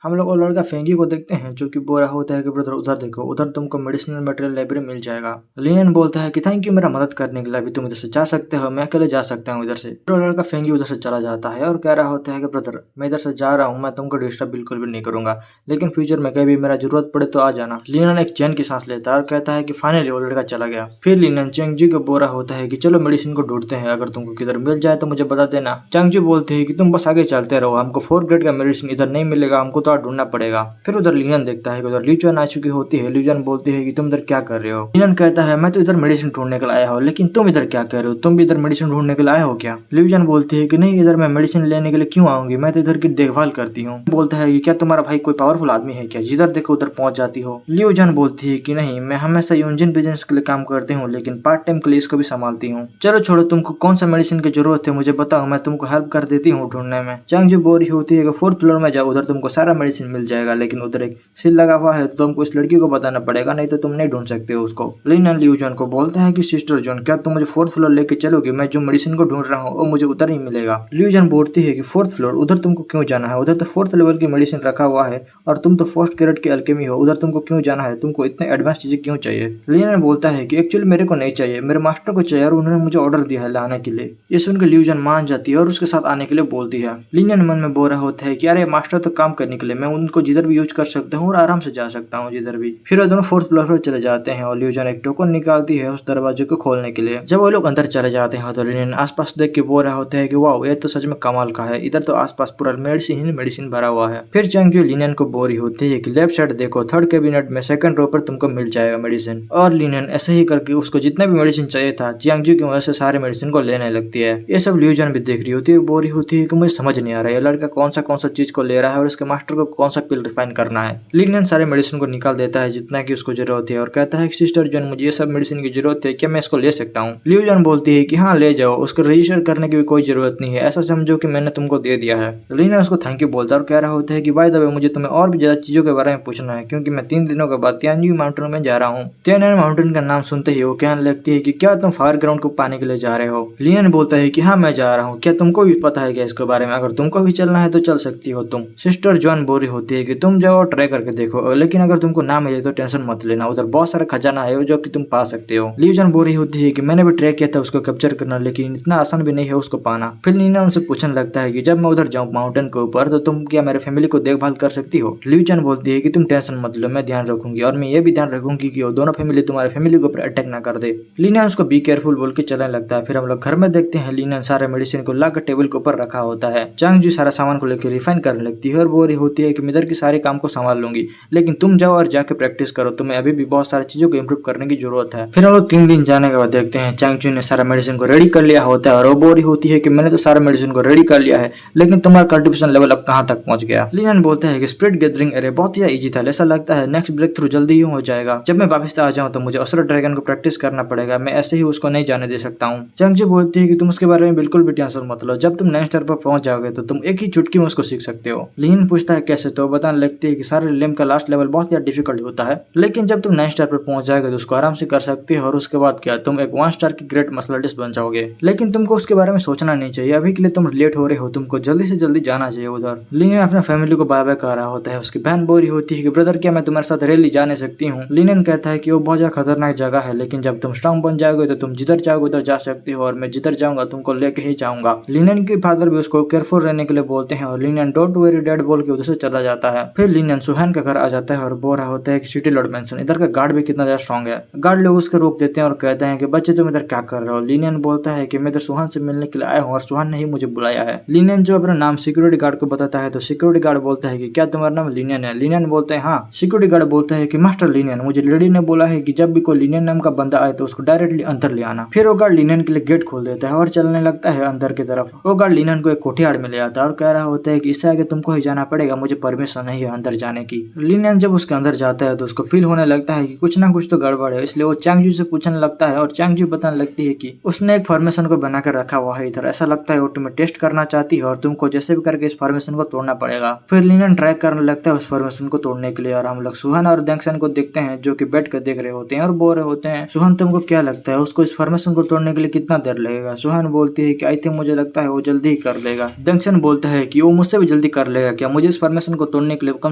हम लोग वो लड़का फेंगी को देखते हैं जो कि बोल रहा होता है कि ब्रदर उधर देखो, उधर तुमको मेडिसिनल मटेरियल लाइब्रेरी मिल जाएगा। लिनियन बोलता है कि थैंक यू मेरा मदद करने के लिए, अभी तुम इधर से जा सकते हो, मैं अकेले जा सकता हूँ इधर से। तो लड़का फेंगी उधर से चला जाता है और कह रहा होता है कि ब्रदर मैं इधर से जा रहा हूँ, मैं तुमको डिस्टर्ब बिल्कुल भी नहीं करूंगा, लेकिन फ्यूचर में कभी मेरा जरूरत पड़े तो आ जाना। लिनियन एक चैन की सांस लेता है और कहता है कि फाइनली वो लड़का चला गया। फिर लिनियन चेंगजी को बोल रहा होता है कि चलो मेडिसिन को ढूंढते हैं, अगर तुमको किधर मिल जाए तो मुझे बता देना। चेंगजी बोलते हैं कि तुम बस आगे चलते रहो, हमको 4th ग्रेड का मेडिसिन इधर नहीं मिलेगा, हमको तो और ढूंढना पड़ेगा। फिर उधर लिनियन देखता है कि उधर ल्यूचुआन आ चुकी होती है। ल्यूचुआन बोलती है कि तुम इधर क्या कर रहे हो। लिनियन कहता है मैं तो इधर मेडिसिन ढूंढने के लिए आया हूँ, लेकिन तुम इधर क्या कर रहे हो, तुम भी इधर मेडिसिन ढूंढने के लिए आए हो क्या। ल्यूचुआन बोलती है कि नहीं, इधर मैं मेडिसिन लेने के लिए क्यों आऊंगी, मैं तो इधर की देखभाल करती हूँ। बोलता है कि क्या तुम्हारा भाई कोई पावरफुल आदमी है क्या, जिधर देखो उधर पहुंच जाती हो। ल्यूचुआन बोलती है कि नहीं, मैं हमेशा यूजिन बिजनेस के लिए काम करती हूँ, लेकिन पार्ट टाइम के लिए इसको भी संभालती हूँ। चलो छोड़ो, तुमको कौन सा मेडिसिन की जरूरत है मुझे बताओ, मैं तुमको हेल्प कर देती हूँ ढूंढने में। चेंगजी बोल रही होती है कि 4th फ्लोर में जाओ, उधर तुमको सारा मेडिसिन मिल जाएगा, लेकिन उधर एक सील लगा हुआ है तो तुमको उस लड़की को बताना पड़ेगा, नहीं तो तुम नहीं ढूंढ सकते हो उसको। लिनियन ल्यूजन को बोलता है कि सिस्टर जॉन क्या तुम मुझे 4th फ्लोर लेके चलोगे, मैं जो मेडिसिन को ढूंढ रहा हूँ वो मुझे उधर ही मिलेगा। ल्यूजन बोलती है कि 4th फ्लोर, उधर तुमको क्यों जाना है, उधर तो 4th लेवल की मेडिसिन रखा हुआ है और तुम तो 1st ग्रेड के अल्केमी हो, उधर तुमको क्यों जाना है, तुमको इतने एडवांस चीजें क्यों चाहिए। लिनियन बोलता है कि एक्चुअली मेरे को नहीं चाहिए, मेरे मास्टर को चाहिए और उन्होंने मुझे ऑर्डर दिया है लाने के लिए। ये सुनकर ल्यूजन मान जाती है और उसके साथ आने के लिए बोलती है। लिनियन मन में बोल रहा होता है कि अरे मास्टर तो काम करने के लिए, मैं उनको जिधर भी यूज कर सकता हूँ और आराम से जा सकता हूँ जिधर भी। फिर वो दोनों 4th फ्लोर पर चले जाते हैं और ल्यूजन एक टोकन निकालती है उस दरवाजे को खोलने के लिए। जब वो लोग अंदर चले जाते हैं तो लिनियन आसपास देख के बोल रहा होता है कि वाह, ये तो सच में कमाल का है, इधर तो आसपास पूरा मेडिसिन भरा हुआ है। फिर चेंगजी लिनियन को बोल रही होती है कि लेफ्ट साइड देखो, 3rd कैबिनेट में 2nd रो पर तुमको मिल जाएगा मेडिसिन। और लिनियन ऐसे ही करके उसको जितना भी मेडिसिन चाहिए था जियांगजी की वजह से सारे मेडिसिन को लेने लगती है। ये सब ल्यूजन भी देख रही होती है, बोल रही होती है कि मुझे समझ नहीं आ रहा है ये लड़का कौन सा चीज को ले रहा है और उसके मास्टर को कौन सा पिल रिफाइन करना है। लिनियन सारे मेडिसिन को निकाल देता है जितना की उसको जरूरत है और कहता है कि सिस्टर जॉन मुझे ये सब मेडिसिन की जरूरत है, क्या मैं इसको ले सकता हूँ। ल्यूजन बोलती है कि हाँ ले जाओ, उसको रजिस्टर करने की भी कोई जरूरत नहीं है, ऐसा समझो कि मैंने तुमको दे दिया है। लिनियन उसको थैंक यू बोलता है और कह रहा होता है कि बाय द वे मुझे तुम्हें और भी ज्यादा चीजों के बारे में पूछना है, क्योंकि मैं 3 दिनों के बाद तियानजी माउंटेन में जा रहा हूँ। तियानजी माउंटेन का नाम सुनते ही वो कहने लगती है कि क्या तुम फायर ग्राउंड को पाने के लिए जा रहे हो। लिनियन बोलता है कि हाँ मैं जा रहा हूँ, क्या तुमको भी पता है क्या इसके बारे में, अगर तुमको भी चलना है तो चल सकती हो तुम। सिस्टर जॉन बोल रही होती है कि तुम जाओ और ट्राई करके देखो, लेकिन अगर तुमको ना मिले तो टेंशन मत लेना, उधर बहुत सारा खजाना है जो कि तुम पा सकते हो। ल्यूजन बोल रही होती है कि मैंने भी ट्राई किया था उसको कैप्चर करना, लेकिन इतना आसान भी नहीं है उसको पाना। फिर लिनियन उनसे पूछने लगता है कि जब मैं उधर जाऊँ माउंटेन के ऊपर तो तुम क्या मेरे फैमिली को देखभाल कर सकती हो। ल्यूजन बोलती है कि तुम टेंशन मत लो, मैं ध्यान रखूंगी और मैं ये भी ध्यान रखूंगी कि वो दोनों फैमिली तुम्हारे फैमिली के ऊपर अटैक ना कर दे। लिनियन उसको बी केयरफुल बोल के चलने लगता है। फिर हम लोग घर में देखते हैं लिनियन सारे मेडिसिन को लाकर टेबल के ऊपर रखा होता है। चांगजी सारा सामान को लेकर रिफाइन करने लगती है और बोल रही होती है कि मैं इधर की सारे काम को संभाल लूंगी, लेकिन तुम जाओ और जाके प्रैक्टिस करो, तुम्हें अभी भी बहुत सारी चीजों को इम्प्रूव करने की जरूरत है। फिर हम लोग 3 दिन जाने के बाद देखते हैं चांगजी ने सारा मेडिसिन को रेडी कर लिया होता है और वो बोल रही होती है कि मैंने तो सारा मेडिसिन को रेडी कर लिया है, लेकिन तुम्हारा कल्टीवेशन लेवल अब कहाँ तक पहुंच गया। लिनियन बोलता है कि स्प्रिट गैदरिंग एरे बहुत ही इजी था, ऐसा लगता है नेक्स्ट ब्रेक थ्रू जल्दी ही हो जाएगा, जब मैं वापस आ जाऊं तो मुझे असुर ड्रैगन को प्रैक्टिस करना पड़ेगा, मैं ऐसे ही उसको नहीं जाने दे सकता हूँ। चांगजी बोलती है कि तुम उसके बारे में बिल्कुल भी टेंशन मत लो, जब तुम नेक्स्ट स्तर पर पहुंच जाओगे तो तुम एक ही चुटकी में उसको सीख सकते हो। लिनियन पूछता है कैसे, तो बताने लगती है कि सारे लेम का लास्ट लेवल बहुत ज्यादा डिफिकल्ट होता है, लेकिन जब तुम 9 स्टार पर पहुंच जाओगे तो उसको आराम से कर सकते हो और उसके बाद क्या तुम एक 1 स्टार की ग्रेट मसल डिश बन जाओगे। लेकिन तुमको उसके बारे में सोचना नहीं चाहिए, अभी के लिए तुम लेट हो रहे हो, तुमको जल्दी से जल्दी जाना चाहिए उधर। लिनियन अपने फैमिली को बाय बाय कह रहा होता है। उसकी बहन बोल रही होती है कि ब्रदर क्या मैं तुम्हारे साथ रैली जाने सकती हूँ। लिनियन कहता है कि वो बहुत ज्यादा खतरनाक जगह है, लेकिन जब तुम स्ट्रांग बन जाओगे तो तुम जिधर चाहोगे उधर जा सकते हो और मैं जिधर जाऊंगा तुमको लेके ही जाऊंगा। लिनियन के फादर भी उसको केयरफुल रहने के लिए बोलते हैं और लिनियन डोंट वेरी डैड बोल के उधर से चला जाता है। फिर लिनियन सुहान के घर आ जाता है और बोल रहा होता है कि सिटी लॉर्ड मेंशन इधर का गार्ड भी कितना ज्यादा स्ट्रॉन्ग है। गार्ड लोग उसको रोक देते हैं और कहते हैं कि बच्चे तुम इधर क्या कर रहे हो। लिनियन बोलता है कि मैं इधर सुहान से मिलने के लिए आया हूँ और सुहान ने ही मुझे बुलाया है। लिनियन जो अपना नाम सिक्योरिटी गार्ड को बताता है तो सिक्योरिटी गार्ड बोलता है कि क्या तुम्हारा नाम लिनियन है। लिनियन बोलते हैं हाँ। सिक्योरिटी गार्ड बोलता है कि मास्टर लिनियन, मुझे लेडी ने बोला है कि जब भी कोई लिनियन नाम का बंदा आए तो उसको डायरेक्टली अंदर ले आना। फिर वो गार्ड लिनियन के लिए गेट खोल देता है और चलने लगता है अंदर की तरफ। वो गार्ड लिनियन को एक कोठियाड़ में ले आता है और कह रहा होता है कि इससे आगे तुमको ही जाना पड़ेगा, मुझे परमिशन नहीं है अंदर जाने की। लिनियन जब उसके अंदर जाता है तो उसको फील होने लगता है कि कुछ ना कुछ तो गड़बड़ है, इसलिए वो चांगजू से पूछने लगता है और चांगजू बताने लगती है कि उसने एक फॉर्मेशन को बनाकर रखा हुआ है इधर, ऐसा लगता है वो तुम्हें टेस्ट करना चाहती है और तुमको जैसे भी करके इस फॉर्मेशन को तोड़ना पड़ेगा। फिर लिनियन ट्राई करने लगता है उस फॉर्मेशन को तोड़ने के लिए और हम लोग सुहान और देंगसन को देखते हैं जो कि बैठ कर देख रहे होते हैं और बोल रहे होते हैं सुहान तुमको क्या लगता है उसको इस फॉर्मेशन को तोड़ने के लिए कितना देर लगेगा। सुहान बोलती है कि आई थिंक मुझे लगता है वो जल्दी ही कर लेगा। देंगसन बोलता है कि वो मुझसे भी जल्दी कर लेगा क्या, मुझे इस फॉर्मेशन को तोड़ने के लिए कम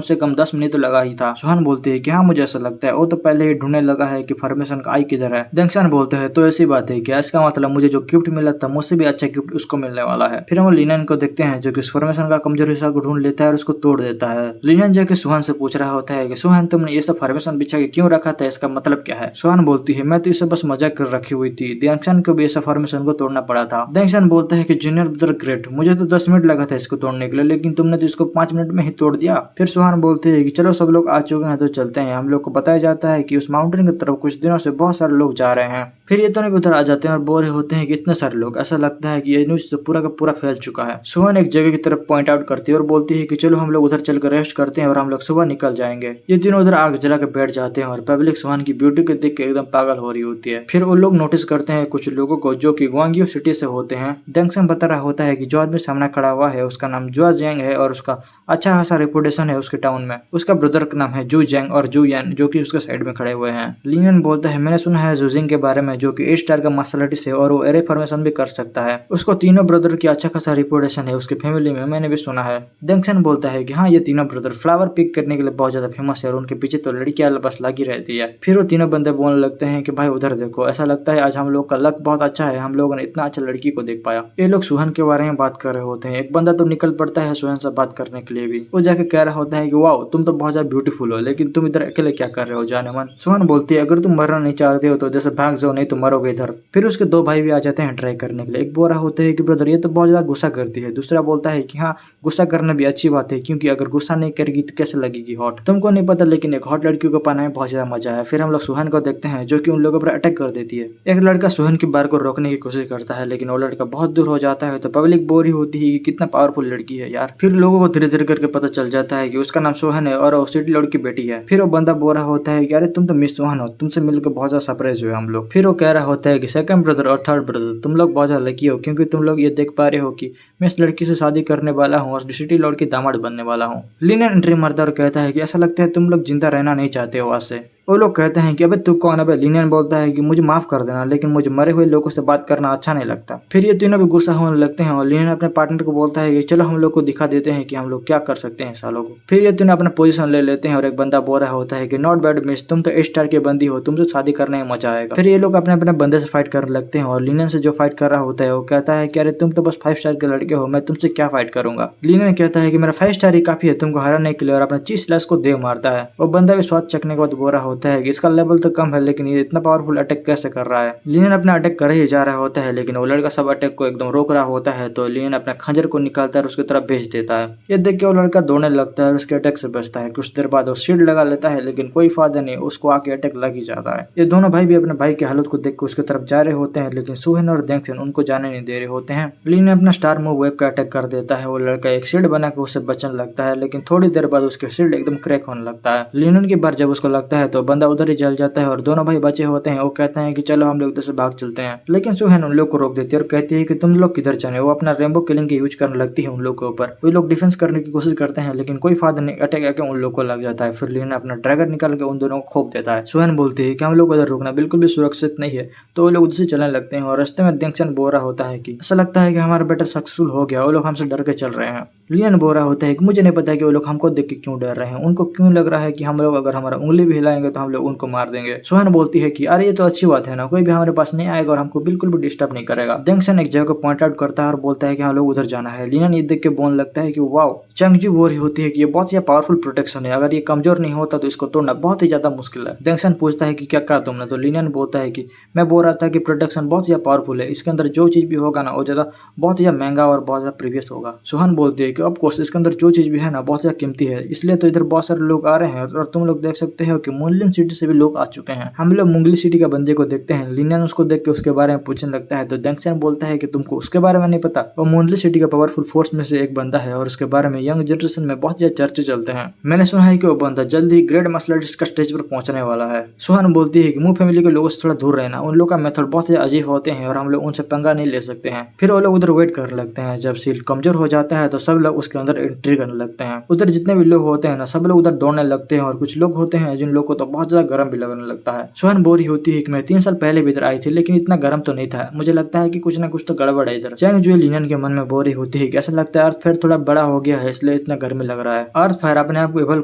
से कम 10 मिनट तो लगा ही था। सुहान बोलती है कि हाँ मुझे ऐसा लगता है, वो तो पहले ही ढूंढने लगा है कि फॉर्मेशन का आई किधर है। डेंगसन बोलते हैं तो ऐसी बात है क्या, इसका मतलब मुझे जो गिफ्ट मिला था मुझसे भी अच्छा गिफ्ट उसको मिलने वाला है। फिर हम लिनन को देखते हैं जो कि फॉर्मेशन का कमजोर हिस्सा को ढूंढ लेता है और उसको तोड़ देता है। लिनन जो कि सुहान से पूछ रहा होता है कि सुहान तुमने ये सब फॉर्मेशन बिछा के क्यों रखा था, इसका मतलब क्या है। सुहान बोलती है मैं तो इसे बस मजाक कर रखी हुई थी, डेंगसन को भी ऐसा फॉर्मेशन को तोड़ना पड़ा था। डेंगसन बोलता है कि जूनियर ब्रदर ग्रेट, मुझे तो 10 मिनट लगा था इसको तोड़ने के लिए, लेकिन तुमने तो इसको 5 मिनट में ही तोड़ दिया। फिर सुहान बोलते हैं कि चलो सब लोग आ चुके हैं तो चलते हैं। हम लोग को बताया जाता है कि उस माउंटेन की तरफ कुछ दिनों से बहुत सारे लोग जा रहे हैं। फिर ये तो नहीं उधर आ जाते हैं और बोर होते हैं कि इतने सारे लोग, ऐसा लगता है कि ये न्यूज तो पूरा का पूरा फैल चुका है। सुहान एक जगह की तरफ पॉइंट आउट करती है और बोलती है कि चलो हम लोग उधर चलकर रेस्ट करते हैं और हम लोग सुबह निकल जाएंगे। ये तीनों उधर आग जला के बैठ जाते हैं और पब्लिक सुहान की ब्यूटी को देख के एकदम पागल हो रही होती है। फिर वो लोग नोटिस करते हैं कुछ लोगों को जो कि ग्वांग्यू सिटी से होते हैं। डेंगसन बता रहा होता है कि जो आदमी सामने खड़ा हुआ है उसका नाम जुआ जेंग है और उसका अच्छा खासा रेपुटेशन है उसके टाउन में। उसका ब्रदर का नाम है जू जेंग और जू यन जो कि उसके साइड में खड़े हुए हैं। लिनन बोलता है मैंने सुना है जूजिंग के बारे में जो कि 8 स्टार का मार्शल आर्टिस्ट है और वो एरे फॉर्मेशन भी कर सकता है। उसको तीनों ब्रदर की अच्छा खासा रेपुटेशन है उसकी फैमिली में, मैंने भी सुना है। डेंगसन बोलता है कि हाँ ये तीनों ब्रदर फ्लावर पिक करने के लिए बहुत ज्यादा फेमस है और उनके पीछे तो लड़कियां बस लगी रहती है। फिर वो तीनों बंदे बोलने लगते हैं कि भाई उधर देखो, ऐसा लगता है आज हम लोग का लक बहुत अच्छा है, हम लोगों ने इतना अच्छा लड़की को देख पाया। ये लोग सुहान के बारे में बात कर रहे होते हैं। एक बंदा तो निकल पड़ता है सुहान से बात करने के लिए भी। वो जाके कह रहा होता है कि वाओ तुम तो बहुत ज्यादा ब्यूटीफुल हो, लेकिन तुम इधर अकेले क्या कर रहे हो जाने मन। सुहान बोलती है अगर तुम मरना नहीं चाहते हो तो जैसे भाग जाओ, नहीं तो मरोगे इधर। फिर उसके 2 भाई भी आ जाते हैं ट्राई करने के लिए। एक बोल रहा होता है कि ब्रदर ये तो बहुत ज्यादा गुस्सा करती है। दूसरा बोलता है कि हाँ गुस्सा करना भी अच्छी बात है, क्योंकि अगर गुस्सा नहीं करेगी तो कैसे लगेगी हॉट, तुमको नहीं पता, लेकिन एक हॉट लड़की को पाना में बहुत ज्यादा मजा है। फिर हम लोग सुहान को देखते हैं जो कि उन लोगों पर अटैक कर देती है। एक लड़का सुहान की बार को रोकने की कोशिश करता है लेकिन वो लड़का बहुत दूर हो जाता है तो पब्लिक बोर ही होती है कि कितना पावरफुल लड़की है यार। फिर लोगों को धीरे धीरे करके पता चल जाता है कि उसका नाम सोहन है और वो सिटी लॉर्ड की बेटी है। फिर वो बंदा बोल रहा होता है कि अरे तुम तो मिस सोहन हो, तुमसे मिलकर बहुत ज्यादा सरप्राइज हुए हम लोग। फिर वो कह रहा होता है कि सेकंड ब्रदर और थर्ड ब्रदर तुम लोग बहुत ज्यादा लकी हो, क्योंकि तुम लोग ये देख पा रहे हो कि मैं इस लड़की से शादी करने वाला हूँ और सिटी लॉर्ड की दामाद बनने वाला हूँ। लिनन एंट्री मारता और कहता है कि ऐसा लगता है तुम लोग जिंदा रहना नहीं चाहते हो आज से। वो लोग कहते हैं कि अबे तू कौन है। लिनन बोलता है कि मुझे माफ कर देना, लेकिन मुझे मरे हुए लोगों से बात करना अच्छा नहीं लगता। फिर ये तीनों भी गुस्सा होने लगते हैं और लिनन अपने पार्टनर को बोलता है कि चलो हम लोग को दिखा देते हैं कि हम लोग क्या कर सकते हैं सालों को। फिर ये तीनों अपना पोजीशन ले लेते हैं और एक बंदा बोल रहा होता है कि नॉट बैड मिस, तुम तो 8 स्टार की बंदी हो, तुमसे शादी करने में मजा आएगा। फिर ये लोग अपने अपने बंदे से फाइट करने लगते हैं और लिनन से जो फाइट कर रहा होता है वो कहता है कि अरे तुम तो बस 5 स्टार के लड़के हो, मैं तुमसे क्या फाइट करूंगा। लिनन कहता है कि मेरा 5 स्टार ही काफी है तुमको हराने के लिए और अपना 30 लाख को दे मारता है। वो बंदा भी स्वाद चखने के बाद बोल रहा होता है कि इसका लेवल तो कम है लेकिन ये इतना पावरफुल अटैक कैसे कर रहा है। लिनन अपना अटैक कर ही जा रहा होता है लेकिन वो लड़का सब अटैक को एकदम रोक रहा होता है तो लिनन अपना खंजर को निकालता है और उसकी तरफ भेज देता है। ये देख के वो लड़का दौड़ने लगता है और उसके अटैक से बचता है। कुछ देर बाद वो शील्ड लगा लेता है लेकिन कोई फायदा नहीं, उसको आके अटैक लग ही जाता है। ये दोनों भाई भी अपने भाई की हालत को देख के उसकी तरफ जा रहे होते हैं लेकिन सुहेन और डेंगसन उनको जाने नहीं दे रहे होते हैं। लिनन अपना स्टार मूव वेब का अटैक कर देता है। वो लड़का एक शील्ड बना के उससे बचने लगता है लेकिन थोड़ी देर बाद उसके शील्ड एकदम क्रैक होने लगता है। लिनन की बार जब उसको लगता है तो बंदा उधर ही जल जाता है और दोनों भाई बचे होते हैं। वो कहते हैं कि चलो हम लोग इधर से भाग चलते हैं, लेकिन सुहेन उन लोग को रोक देती है और कहती है कि तुम लोग किधर जाने। वो अपना रेनबो किलिंग की यूज करने लगती है उन लोग के ऊपर। वो लोग डिफेंस करने की कोशिश करते हैं लेकिन कोई फायदा नहीं, अटैक आके उन लोग को लग जाता है। फिर लिनन अपना ड्रैगन निकाल के उन दोनों को खोप देता है। सुहेन बोलती है कि हम लोग इधर रुकना बिल्कुल भी सुरक्षित नहीं है, तो वो लोग उधर से चलने लगते हैं और रास्ते में डेंगसन बोल रहा होता है कि ऐसा लगता है कि हमारा बेटा सक्सेसफुल हो गया, वो लोग हमसे डर के चल रहे हैं। लिनन बोल रहा होता है कि मुझे नहीं पता कि वो लोग हमको देख के क्यों डर रहे हैं, उनको क्यों लग रहा है कि हम लोग अगर हमारा उंगली भी हिलाएंगे तो हम लोग उनको मार देंगे। सुहेन बोलती है कि अरे ये तो अच्छी बात है ना, कोई भी हमारे पास नहीं आएगा और हमको बिल्कुल भी डिस्टर्ब नहीं करेगा। डेंगसन एक जगह को पॉइंट आउट करता है और बोलता है कि हम लोग उधर जाना है। लिनन ये देख के बोलने लगता है कि वाओ, चंगजू बोल रही होती है कि ये बहुत ही पावरफुल प्रोटेक्शन है, अगर ये कमजोर नहीं होता तो इसको तोड़ना बहुत ही ज्यादा मुश्किल है। डेंगसन पूछता है कि क्या कहा तुमने, तो लिनन बोलता है कि मैं बोल रहा था कि प्रोटेक्शन बहुत ज्यादा पावरफुल है, इसके अंदर जो चीज भी होगा ना वो ज्यादा बहुत ही महंगा और बहुत ज्यादा प्रीवियस होगा। सुहान बोलती है कि ऑफ कोर्स इसके अंदर जो चीज भी है ना बहुत ज्यादा कीमती है, इसलिए तो इधर बहुत सारे लोग आ रहे हैं और तुम लोग देख सकते हो कि मुनलिन सिटी से भी लोग आ चुके हैं। हम लोग मुंगली सिटी का बंदे को देखते हैं। लिनन उसको देख के उसके बारे में पूछने लगता है तो डेंगसन बोलता है कि तुमको उसके बारे में नहीं पता, वो मुनली सिटी का पावरफुल फोर्स में से एक बंदा है और उसके बारे में यंग जनरेशन में बहुत ज्यादा चर्चे चलते हैं। मैंने सुना है कि वो बंदा जल्द ही ग्रेट मार्शल आर्टिस्ट का स्टेज पर पहुंचने वाला है। सुहान बोलती है कि मुंह फैमिली के लोगों से थोड़ा दूर रहना, उन लोग का मेथड बहुत ही अजीब होते हैं और हम लोग उनसे पंगा नहीं ले सकते हैं। फिर वो लोग उधर वेट करने लगते हैं। जब सील कमजोर हो जाता है तो सब लोग उसके अंदर एंट्री करने लगते हैं। उधर जितने भी लोग होते हैं ना सब लोग उधर दौड़ने लगते हैं और कुछ लोग होते हैं जिन लोग को तो बहुत ज्यादा गर्म भी लगने लगता है। सुहान बोल रही होती है कि मैं 3 साल पहले भी इधर आई थी लेकिन इतना गर्म तो नहीं था, मुझे लगता है कि कुछ ना कुछ तो गड़बड़ है इधर। चैंग जुए लिनन के मन में बोल रही होती है कि ऐसा लगता है अर्थ फायर थोड़ा बड़ा हो गया है इसलिए इतना गर्मी लग रहा है। अर्थ फायर अपने आप को इवॉल्व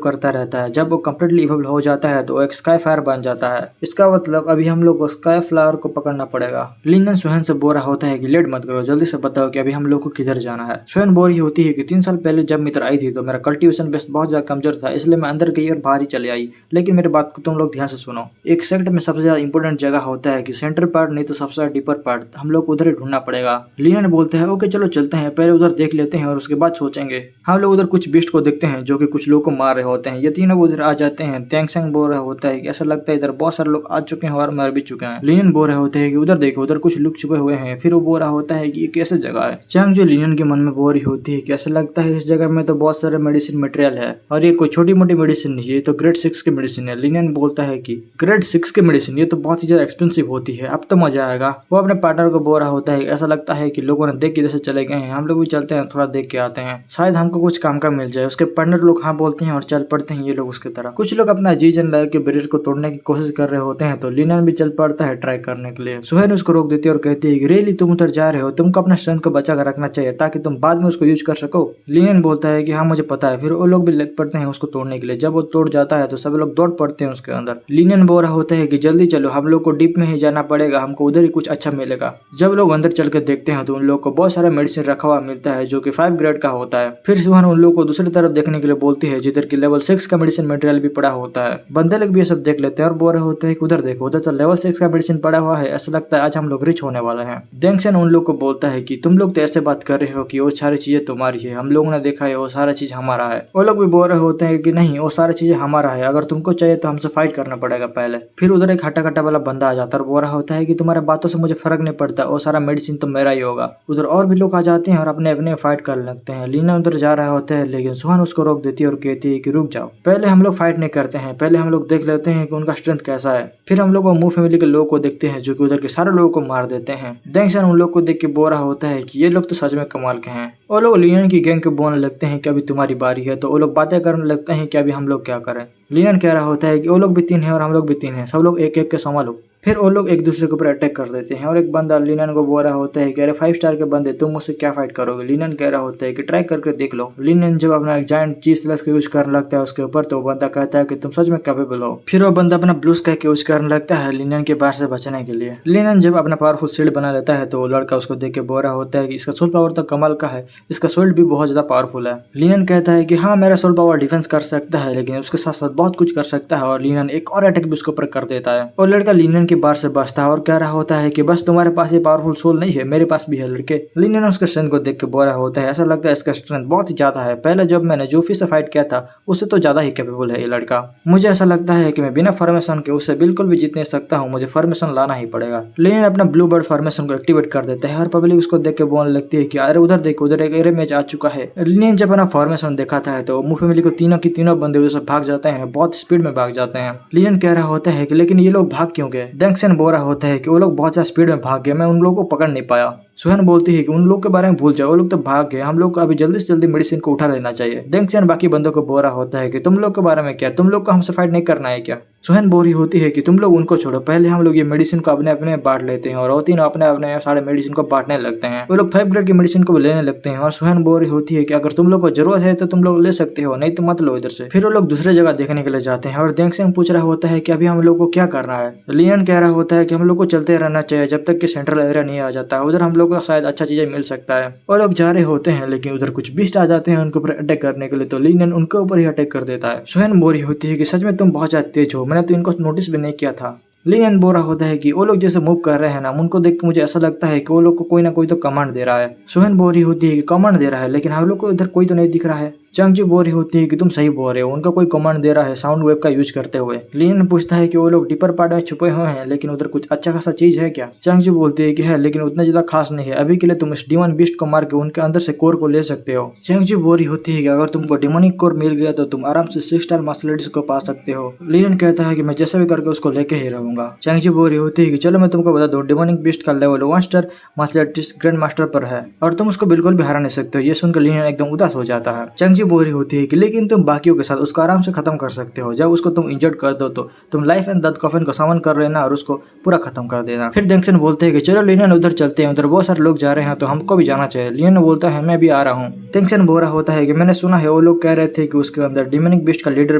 करता रहता है, जब वो कम्प्लीटली इवॉल्व हो जाता है तो वो एक स्काई फायर बन जाता है। इसका मतलब अभी हम लोग को स्काई फ्लावर को पकड़ना पड़ेगा। लिनन सुहान से बोल रहा होता है कि लेट मत करो, जल्दी से बताओ कि अभी हम लोग को किधर जाना है। सुहान बोल रही होती है कि 3 साल पहले जब मैं इधर आई थी तो मेरा कल्टीवेशन बेस बहुत ज्यादा कमजोर था, इसलिए मैं अंदर गई और बाहर ही चली आई। लेकिन मेरी बात को तुम लोग ध्यान से सुनो, एक सेक्टर में सबसे ज्यादा इंपॉर्टेंट जगह होता है कि सेंटर पार्ट नहीं तो सबसे ज्यादा डीपर पार्ट, हम लोग को उधर ही ढूंढना पड़ेगा। लिनन बोलते हैं ओके चलो चलते हैं, पहले उधर देख लेते हैं और उसके बाद सोचेंगे। हम लोग उधर कुछ बीस्ट को देखते हैं जो कि कुछ लोग को मार रहे होते हैं। ये तीनों उधर आ जाते हैं। तेंगसेंग बोल रहा होता है कि ऐसा लगता है इधर बहुत सारे लोग आ चुके हैं और मर भी चुके हैं। लिनन बोल रहे होते हैं कि उधर देखो उधर कुछ लुक छुपे हुए हैं। फिर वो बोल रहा होता है कि ये कैसे जगह है। चैंग जो लिनन के मन में बोल रही होती है कि ऐसा लगता है इस जगह में तो बहुत सारे मेडिसिन मटेरियल है और ये कोई छोटी मोटी मेडिसिन नहीं है, ये तो ग्रेड 6 की मेडिसिन है। लिनन बोलता है कि ग्रेड 6 की मेडिसिन, ये तो बहुत ही ज्यादा एक्सपेंसिव होती है, अब तो मजा आएगा। वो अपने पार्टनर को बोल रहा होता है ऐसा लगता है कि लोगों ने देख के जैसे चले गए हैं, हम लोग भी चलते हैं थोड़ा देख के आते हैं, शायद हमको कुछ काम का मिल जाए। उसके पार्टनर लोग हाँ बोलते हैं और चल पड़ते हैं ये लोग उसके तरफ। कुछ लोग अपना जी जान लगा के बैरियर को तोड़ने की कोशिश कर रहे होते हैं तो लिनन भी चल पड़ता है ट्राई करने के लिए। सुहान उसको रोक देती है और कहती है कि रियली तुम उधर जा रहे हो, तुमको अपना स्ट्रेंथ को बचा कर रखना चाहिए ताकि तुम बाद में उसको यूज कर सको। लिनन बोलता है कि हाँ मुझे पता है। फिर वो लोग भी लग पड़ते हैं उसको तोड़ने के लिए। जब वो तोड़ जाता है तो सब लोग दौड़ पड़ते हैं उसके अंदर। लिनन बोल रहा होता है कि जल्दी चलो, हम लोग को डीप में ही जाना पड़ेगा, हमको उधर ही कुछ अच्छा मिलेगा। जब लोग अंदर चल के देखते हैं तो उन लोग को बहुत सारा मेडिसिन रखा हुआ मिलता है जो कि 5 ग्रेड का होता है। फिर सुहान उन लोग को दूसरी तरफ देखने के लिए बोलती है जिधर की लेवल 6 का मेडिसिन मटेरियल भी पड़ा होता है। बंदे लोग भी ये सब देख लेते हैं और बोल रहे होते हैं कि उधर देखो उधर तो लेवल 6 का मेडिसिन पड़ा हुआ है, ऐसा लगता है आज हम लोग रिच होने वाले हैं। डेंगसेन उन लोग को बोलता है कि तुम लोग तो ऐसे बात कर रहे हो कि वो सारी चीजें तुम्हारी है, हम लोगों ने देखा है वो सारा चीज हमारा है। वो लोग भी बोल रहे होते हैं कि नहीं वो सारी चीजें हमारा है, अगर तुमको चाहिए तो हमसे फाइट करना पड़ेगा पहले। फिर उधर एक हट्टा कट्टा वाला बंदा आ जाता है और बोल रहा होता है कि तुम्हारे बातों से मुझे फर्क नहीं पड़ता, वो सारा मेडिसिन तो मेरा ही होगा। उधर और भी लोग आ जाते हैं और अपने अपने फाइट करने लगते हैं। लीना उधर जा रहा होता है लेकिन सुहान उसको रोक देती है और कहती है कि रुक जाओ, पहले हम लोग फाइट नहीं करते हैं, पहले हम लोग देख लेते हैं कि उनका स्ट्रेंथ कैसा है। फिर हम लोग वो मू फैमिली के लोगों को देखते हैं जो कि उधर के सारे लोगों को मार देते हैं। डेंगसन उन लोग को देख के बोल रहा होता है कि ये लोग तो सच में कमाल के हैं। वो लोग लिनन की गैंग को बोलने लगते हैं कि अभी तुम्हारी बारी है, तो वो लोग बातें करने लगते हैं कि अभी हम लोग क्या करें। लिनन कह रहा होता है कि वो लोग भी 3 हैं और हम लोग भी 3 हैं, सब लोग एक एक के संभालो। फिर वो लोग एक दूसरे के ऊपर अटैक कर देते हैं और एक बंदा लिनन को बोल रहा होता है कि अरे 5 स्टार के बंदे तुम मुझसे क्या फाइट करोगे। लिनन कह रहा होता है कि ट्राई करके देख लो। लिनन जब अपना एक जायंट चीज स्लैश का यूज करने लगता है उसके ऊपर तो वो बंदा कहता है कि तुम सच में कैपेबल हो। फिर वो बंदा अपना ब्लू स्काई का यूज करने लगता है लिनन के बाहर से बचने के लिए। लिनन जब अपना पावरफुल शील्ड बना लेता है तो वो लड़का उसको देख के बोल रहा होता है कि इसका सोल पावर तो कमाल का है, इसका शील्ड भी बहुत ज्यादा पावरफुल है। लिनन कहता है कि हाँ मेरा सोल पावर डिफेंस कर सकता है लेकिन उसके साथ साथ बहुत कुछ कर सकता है और लिनन एक और अटैक भी उसके ऊपर कर देता है। और लड़का लिनन के बाहर से बचता है और कह रहा होता है कि बस तुम्हारे पास ये पावरफुल सोल नहीं है, मेरे पास भी है लड़के। लिनन उसके स्ट्रेंथ को देख के बोल रहा होता है ऐसा लगता है इसका स्ट्रेंथ बहुत ही ज्यादा है, पहले जब मैंने जोफी से फाइट किया था उससे तो ज्यादा ही कैपेबल है ये लड़का। मुझे ऐसा लगता है कि मैं बिना फॉर्मेशन के उससे बिल्कुल भी जीत नहीं सकता हूँ, मुझे फॉर्मेशन लाना ही पड़ेगा। लिनन अपना ब्लू बर्ड फॉर्मेशन को एक्टिवेट कर देता है और पब्लिक उसको देख के बोलने लगती है कि अरे उधर देखो उधर एक एरे मैच आ चुका है। लिनन जब अपना फॉर्मेशन दिखाता है तो मू फैमिली को तीनों की तीनों बंदे उधर से भाग जाते हैं, बहुत स्पीड में भाग जाते हैं। लिनन कह रहा होता है कि लेकिन ये लोग भाग क्यों गए। डेंगसेन बोल रहा होता है कि वो लोग बहुत ज्यादा स्पीड में भाग गए, मैं उन लोगों को पकड़ नहीं पाया। सुहान बोलती है कि उन लोग के बारे में भूल जाओ, वो लोग तो भाग गए, हम लोग को अभी जल्दी से जल्दी मेडिसिन को उठा लेना चाहिए। डेंगसेन बाकी बंदों को बोल रहा होता है कि तुम लोग के बारे में क्या, तुम लोग को हमसे फाइट नहीं करना है क्या। सुहान बोल रही होती है कि तुम लोग उनको छोड़ो, पहले हम लोग ये मेडिसिन को अपने अपने बांट लेते हैं और वो तीनों अपने अपने सारे मेडिसिन को बांटने लगते हैं। वो लोग 5 ग्रेड की मेडिसिन को लेने लगते हैं और सुहान बोल रही होती है कि अगर तुम लोग को जरूरत है तो तुम लोग ले सकते हो, नहीं तो मत लो इधर से। फिर वो लोग दूसरी जगह देखने के लिए जाते हैं और डेंगसेन पूछ रहा होता है कि अभी हम लोग को क्या करना है। लिनन कह रहा होता है कि हम लोग को चलते रहना चाहिए जब तक कि सेंट्रल एरिया नहीं आ जाता, उधर हम लोग को शायद अच्छा चीजें मिल सकता है। और लोग जा रहे होते हैं लेकिन उधर कुछ बीस्ट आ जाते हैं उनके ऊपर अटैक करने के लिए, तो लिनन उनके ऊपर ही अटैक कर देता है। सुहान बोल रही होती है कि सच में तुम बहुत ज्यादा तेज हो, मैंने तो इनको नोटिस भी नहीं किया था। लिनन बोल रहा होता है कि वो लोग जैसे मूव कर रहे हैं ना, उनको देख के मुझे ऐसा लगता है कि वो लोग को कोई ना कोई तो कमांड दे रहा है। सुहान बोल रही होती है कि कमांड दे रहा है लेकिन हम लोग को इधर कोई तो नहीं दिख रहा है। चंगजी बोल रही होती है कि तुम सही बोल रहे हो, उनका कोई कमांड दे रहा है साउंड वेव का यूज करते हुए। लिनन पूछता है कि वो लोग डीपर पार्ट में छुपे हुए हैं लेकिन उधर कुछ अच्छा खासा चीज है क्या। चंगजी बोलती है कि है लेकिन उतना ज्यादा खास नहीं है, अभी के लिए तुम इस डिमन बीस्ट को मार के उनके अंदर से कोर को ले सकते हो। चंगजी बोल रही होती है कि अगर तुमको डिमोनिक कोर मिल गया तो तुम आराम से 6 स्टार मार्शल आर्टिस्ट को पा सकते हो। लिनन कहता है कि मैं जैसे भी करके उसको लेके ही रहूंगा। चंगजी बोल रही होती है कि चलो मैं तुमको बता दूं, डिमोनिक बीस्ट का level 1 star martial artist grand master पर है और तुम उसको बिल्कुल भी हरा नहीं सकते हो। ये सुनकर लिनन एकदम उदास हो जाता है। चंगजी चांगजी बोल रही होती है कि लेकिन तुम बाकियों के साथ उसको आराम से खत्म कर सकते हो, जब उसको तुम इंजर्ड कर दो तो तुम लाइफ एंड डेथ कॉफिन को समन कर लेना और उसको पूरा खत्म कर देना। फिर डेंगसन बोलते हैं कि चलो लिनियन उधर चलते हैं, उधर बहुत सारे लोग जा रहे हैं तो हमको भी जाना चाहिए। लिनियन बोलता है मैं भी आ रहा हूँ। डेंगसन बोल रहा होता है कि मैंने सुना है वो लोग कह रहे थे कि उसके अंदर डिमोनिक बीस्ट का लीडर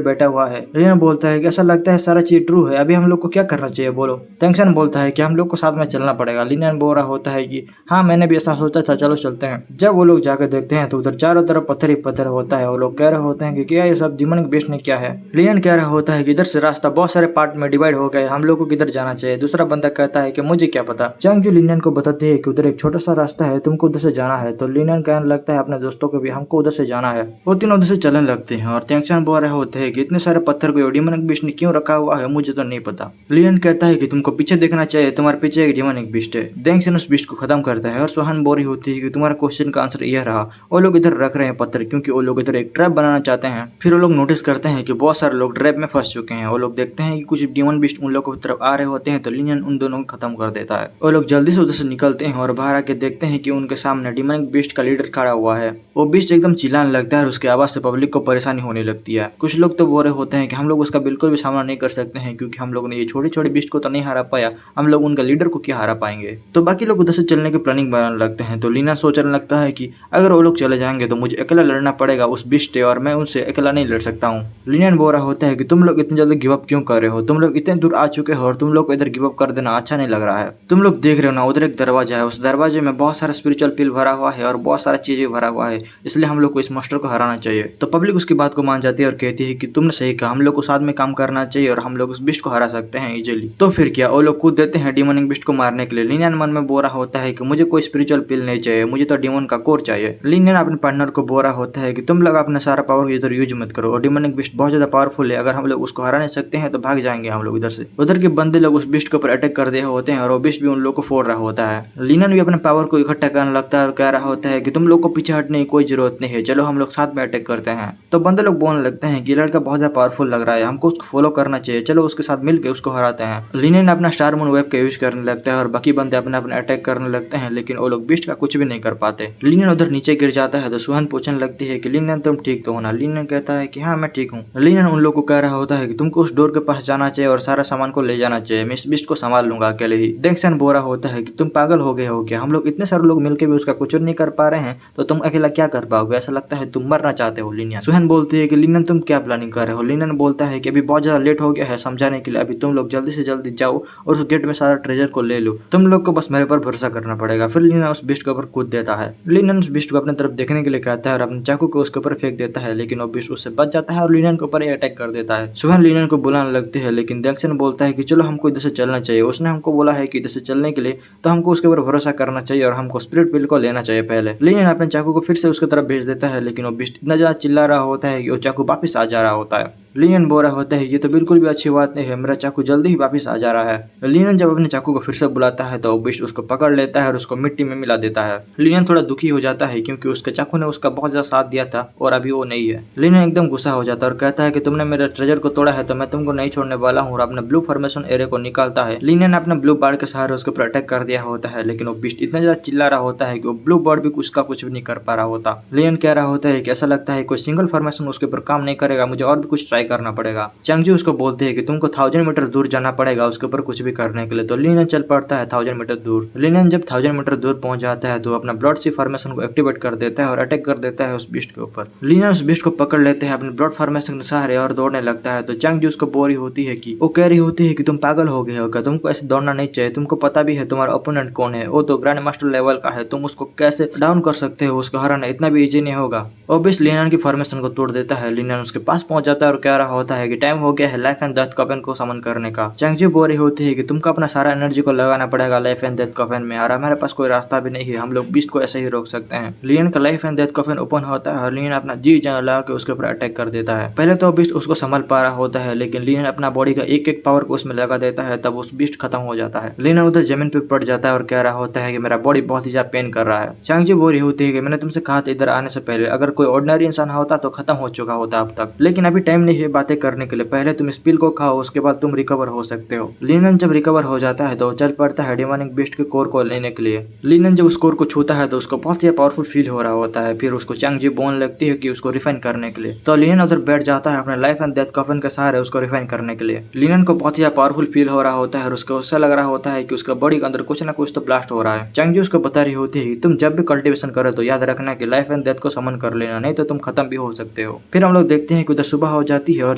बैठा हुआ है। लिनियन बोलता है कि ऐसा लगता है सारा चीज ट्रू है, अभी हम लोग को क्या करना चाहिए बोलो। डेंगसन बोलता है कि हम लोग को साथ में चलना पड़ेगा। लिनियन बोल रहा होता है कि हाँ मैंने भी ऐसा सोचा था, चलो चलते हैं। जब वो लोग जाकर देखते हैं तो उधर चारों तरफ पत्थर ही पत्थर होता है। वो लोग कह रहे होते हैं कि क्या ये सब डिमोनिक बीस्ट ने क्या है। लिनियन कह रहा होता है कि इधर से रास्ता बहुत सारे पार्ट में डिवाइड हो गया, हम लोग को किधर जाना चाहिए। दूसरा बंदा कहता है कि मुझे क्या पता। चांगजू लिनियन को बताते हैं कि उधर एक छोटा सा रास्ता है, तुमको उधर से जाना है। तो लिनियन कहने लगता है अपने दोस्तों को भी हमको उधर से जाना है। वो तीनों उधर से चलने लगते हैं और तेंगशन बोल रहे होते हैं कि इतने सारे पत्थर को डिमोनिक बीस्ट ने क्यों रखा हुआ है मुझे तो नहीं पता। लिनियन कहता है कि तुमको पीछे देखना चाहिए, तुम्हारे पीछे एक डिमोनिक बीस्ट है। तेंगशन उस बीस्ट को खत्म करता है और सोहान बोल रही होती है कि तुम्हारा क्वेश्चन का आंसर यह रहा, वो लोग इधर रख रहे हैं पत्थर क्योंकि वो लोग इधर एक ट्रैप बनाना चाहते हैं। फिर वो लोग नोटिस करते हैं कि बहुत सारे लोग ट्रैप में फंस चुके हैं। वो लोग देखते हैं कि कुछ डिमोन बीस्ट उन लोगों की तरफ आ रहे होते हैं तो लिनियन उन दोनों को खत्म कर देता है। वो लोग जल्दी से उधर से निकलते हैं और बाहर आके देखते हैं कि उनके सामने डिमोनिक बीस्ट का लीडर खड़ा हुआ है। वो बीस्ट एकदम चिल्लाने लगता है और उसकी आवाज से पब्लिक को परेशानी होने लगती है। कुछ लोग तो बोल रहे होते हैं कि हम लोग उसका बिल्कुल भी सामना नहीं कर सकते हैं क्योंकि हम लोग ने ये छोटे छोटे बीस्ट को तो नहीं हरा पाया, हम लोग उनका लीडर को क्या हरा पाएंगे। तो बाकी लोग उधर से चलने की प्लानिंग बनाने लगते हैं। तो लिनियन सोचने लगता है कि अगर वो लोग चले जाएंगे तो मुझे अकेला लड़ना पड़ेगा उस बीस्ट से और मैं उनसे अकेला नहीं लड़ सकता हूँ। लिनियन बोल रहा होता है कि तुम लोग इतनी जल्दी गिव अप क्यों कर रहे हो, तुम लोग इतने दूर आ चुके हो और तुम लोग को इधर गिव अप कर देना अच्छा नहीं लग रहा है। तुम लोग देख रहे हो ना उधर एक दरवाजा है, उस दरवाजे में बहुत सारा स्पिरिचुअल पिल भरा हुआ है और बहुत सारा चीजें भरा हुआ है, इसलिए हम लोग को इस मास्टर को हराना चाहिए। तो पब्लिक उसकी बात को मान जाती है और कहती है कि तुमने सही कहा, हम लोग को साथ में काम करना चाहिए और हम लोग उस बिस्ट को हरा सकते हैं इजीली। तो फिर क्या, वो लोग कूद देते हैं डिमोनिक बिस्ट को मारने के लिए। लिनियन मन में बोल रहा होता है कि मुझे कोई स्पिरिचुअल पिल नहीं चाहिए, मुझे तो डिमोन का कोर चाहिए। लिनियन अपने पार्टनर को बोल रहा होता है कि तुम लोग अपना सारा पावर इधर यूज मत करो और डिमोनिक बिस्ट बहुत ज्यादा पावरफुल है, अगर हम लोग उसको हरा नहीं सकते हैं तो भाग जाएंगे हम लोग इधर से। उधर के बंदे लोग उस बिस्ट के ऊपर अटैक कर रहे होते हैं और वो बिस्ट भी उन लोग को फोड़ रहा होता है। लिनियन भी अपने पावर को इकट्ठा करने लगता है और कह रहा होता है कि तुम लोग को पीछे हटने की कोई जरूरत नहीं है, चलो हम लोग साथ में अटैक करते हैं। तो बंदे लोग बोलने लगते हैं कि लड़का बहुत ज्यादा पावरफुल लग रहा है, हमको उसको फॉलो करना चाहिए, चलो उसके साथ मिलकर उसको हराते हैं। लिनियन अपना स्टार मून वेब का यूज करने लगता है और बाकी बंदे अपने अपने अटैक करने लगते हैं, लेकिन वो लोग बिस्ट का कुछ भी नहीं कर पाते। लिनियन उधर नीचे गिर जाता है तो सुहान पूछने लगती है कि लिनियन तुम ठीक तो हो ना। लिनियन कहता है कि हाँ मैं ठीक हूँ। लिनियन उन लोग को कह रहा होता है कि तुमको उस डोर के पास जाना चाहिए और सारा सामान को ले जाना चाहिए, मैं इस बिस्ट को संभाल लूंगा अकेले ही। डेंगसन बोल रहा होता है कि तुम पागल हो गए हो क्या, हम लोग इतने सारे लोग मिलकर भी उसका कुछ नहीं कर पा रहे हैं तो तुम अकेला क्या कर पाओगे, ऐसा लगता है तुम मरना चाहते हो। लिनियन सुहान बोलती है कि लिनियन तुम क्या प्लानिंग कर रहे हो। लिनियन बोलता है कि अभी बहुत ज्यादा लेट हो गया है समझाने के लिए, अभी तुम लोग जल्दी से जल्दी जाओ और उस गेट में सारा ट्रेजर को ले लो, तुम लोग को बस मेरे पर भरोसा करना पड़ेगा। फिर लिनियन उस बिस्ट के ऊपर कूद देता है। लिनियन उस बिस्ट को अपनी तरफ देखने के लिए कहता है और अपने चाकू को उसके ऊपर फेंक देता है, लेकिन वो बिस्ट उससे बच जाता है और लिनियन के ऊपर अटैक कर देता है। सुहान लिनियन को बुलाने लगती है, लेकिन डेंगसन बोलता है कि चलो हमको इधर से चलना चाहिए, उसने हमको बोला है कि इधर से चलने के लिए तो हमको उसके ऊपर भरोसा करना चाहिए और हमको स्पिरिट पिल को लेना चाहिए पहले। लिनियन अपने चाकू को फिर से उसकी तरफ भेज देता है, लेकिन वो बिस्ट इतना ज्यादा चिल्ला रहा होता है कि वो चाकू वापिस आ जा रहा होता है। लिनियन बोल रहा होता है ये तो बिल्कुल भी अच्छी बात नहीं है, मेरा चाकू जल्दी ही वापस आ जा रहा है। लिनियन जब अपने चाकू को फिर से बुलाता है तो बिस्ट उसको पकड़ लेता है और उसको मिट्टी में मिला देता है। लिनियन थोड़ा दुखी हो जाता है क्योंकि उसके चाकू ने उसका बहुत ज्यादा साथ दिया था और अभी वो नहीं है। लिनियन एकदम गुस्सा हो जाता है और कहता है कि तुमने मेरे ट्रेजर को तोड़ा है तो मैं तुमको नहीं छोड़ने वाला हूँ और अपने ब्लू फॉर्मेशन एरे को निकालता है। लिनियन अपने ब्लू बर्ड के सहारे उसके ऊपर अटैक कर दिया होता है, लेकिन वो बिस्ट इतना ज्यादा चिल्ला रहा होता है कि वो ब्लू बर्ड भी उसका कुछ भी नहीं कर पा रहा होता। लिनियन कह रहा होता है कि ऐसा लगता है कोई सिंगल फॉर्मेशन उसके ऊपर काम नहीं करेगा, मुझे और भी कुछ ट्राई करना पड़ेगा। चांगजी उसको बोलते हैं कि तुमको 1000 मीटर दूर जाना पड़ेगा उसके ऊपर कुछ भी करने के लिए। तो लिनियन चल पड़ता है 1000 मीटर दूर। लिनियन जब 1000 मीटर दूर पहुंच जाता है तो अपना ब्लड सी फॉर्मेशन को एक्टिवेट कर देता है और अटैक कर देता है उस बिस्ट के ऊपर। लिनियन उस बिस्ट को पकड़ लेते हैं अपने ब्लड फॉर्मेशन के सहारे और दौड़ने लगता है। तो चांगजी उसको बोल रही होती है कि वो कह रही होती है कि तुम पागल हो गए हो क्या, तुमको ऐसे दौड़ना नहीं चाहिए, तुमको पता भी है तुम्हारा ओपोनेंट कौन है, वो तो ग्रैंड मास्टर लेवल का है, तुम उसको कैसे डाउन कर सकते हो, उसको हराना इतना भी इजी नहीं होगा। वो बिस्ट लिनियन की फॉर्मेशन को तोड़ देता है। लिनियन उसके पास पहुंच जाता है और कह रहा होता है कि टाइम हो गया है लाइफ एंड डेथ कॉफिन को समन करने का। चांगजी बोल रही होती है कि तुमको अपना सारा एनर्जी को लगाना पड़ेगा लाइफ एंड डेथ कॉफिन में और हमारे पास कोई रास्ता भी नहीं है, हम लोग बीस्ट को ऐसे ही रोक सकते हैं। लिनियन का life and death coffin open होता है और लिनियन अपना जी जान लगा के उसके ऊपर अटैक कर देता है। पहले तो बीस्ट उसको संभल पा रहा होता है, लेकिन लिनियन अपना बॉडी का एक एक पावर को उसमें लगा देता है, तब उस बीस्ट खत्म हो जाता है। लिनियन उधर जमीन पे पड़ जाता है और कह रहा होता है कि मेरा बॉडी बहुत ही ज्यादा पेन कर रहा है। चांगजी बोल रही होती है कि मैंने तुमसे कहा था इधर आने से पहले अगर कोई ऑर्डिनरी इंसान होता तो खत्म हो चुका होता अब तक, लेकिन अभी टाइम नहीं है बातें करने के लिए, पहले तुम इस पिल को खाओ, उसके बाद तुम रिकवर हो सकते हो। लिनन जब रिकवर हो जाता है तो चल पड़ता है डिमोनिक बीस्ट के कोर को लेने के लिए। लिनन जब उस कोर को छूता है तो उसको बहुत ही पावरफुल फील हो रहा होता है। फिर उसको चैंग-जी बोलने लगती है कि उसको रिफाइन करने के लिए। तो लिनन उधर बैठ जाता है अपने लाइफ एंड डेथ कॉफिन के सहारे उसको रिफाइन करने के लिए। लिनन को बहुत ही पावरफुल फील हो रहा होता है और उसको उससे लग रहा होता है कि उसका बॉडी के अंदर कुछ ना कुछ तो ब्लास्ट हो रहा है। चैंग-जी उसको बता रही होती है तुम जब भी कल्टीवेशन करो तो याद रखना कि लाइफ एंड डेथ को समन कर लेना, नहीं तो तुम खत्म भी हो सकते हो। फिर हम लोग देखते हैं कि उधर सुबह हो जाती है और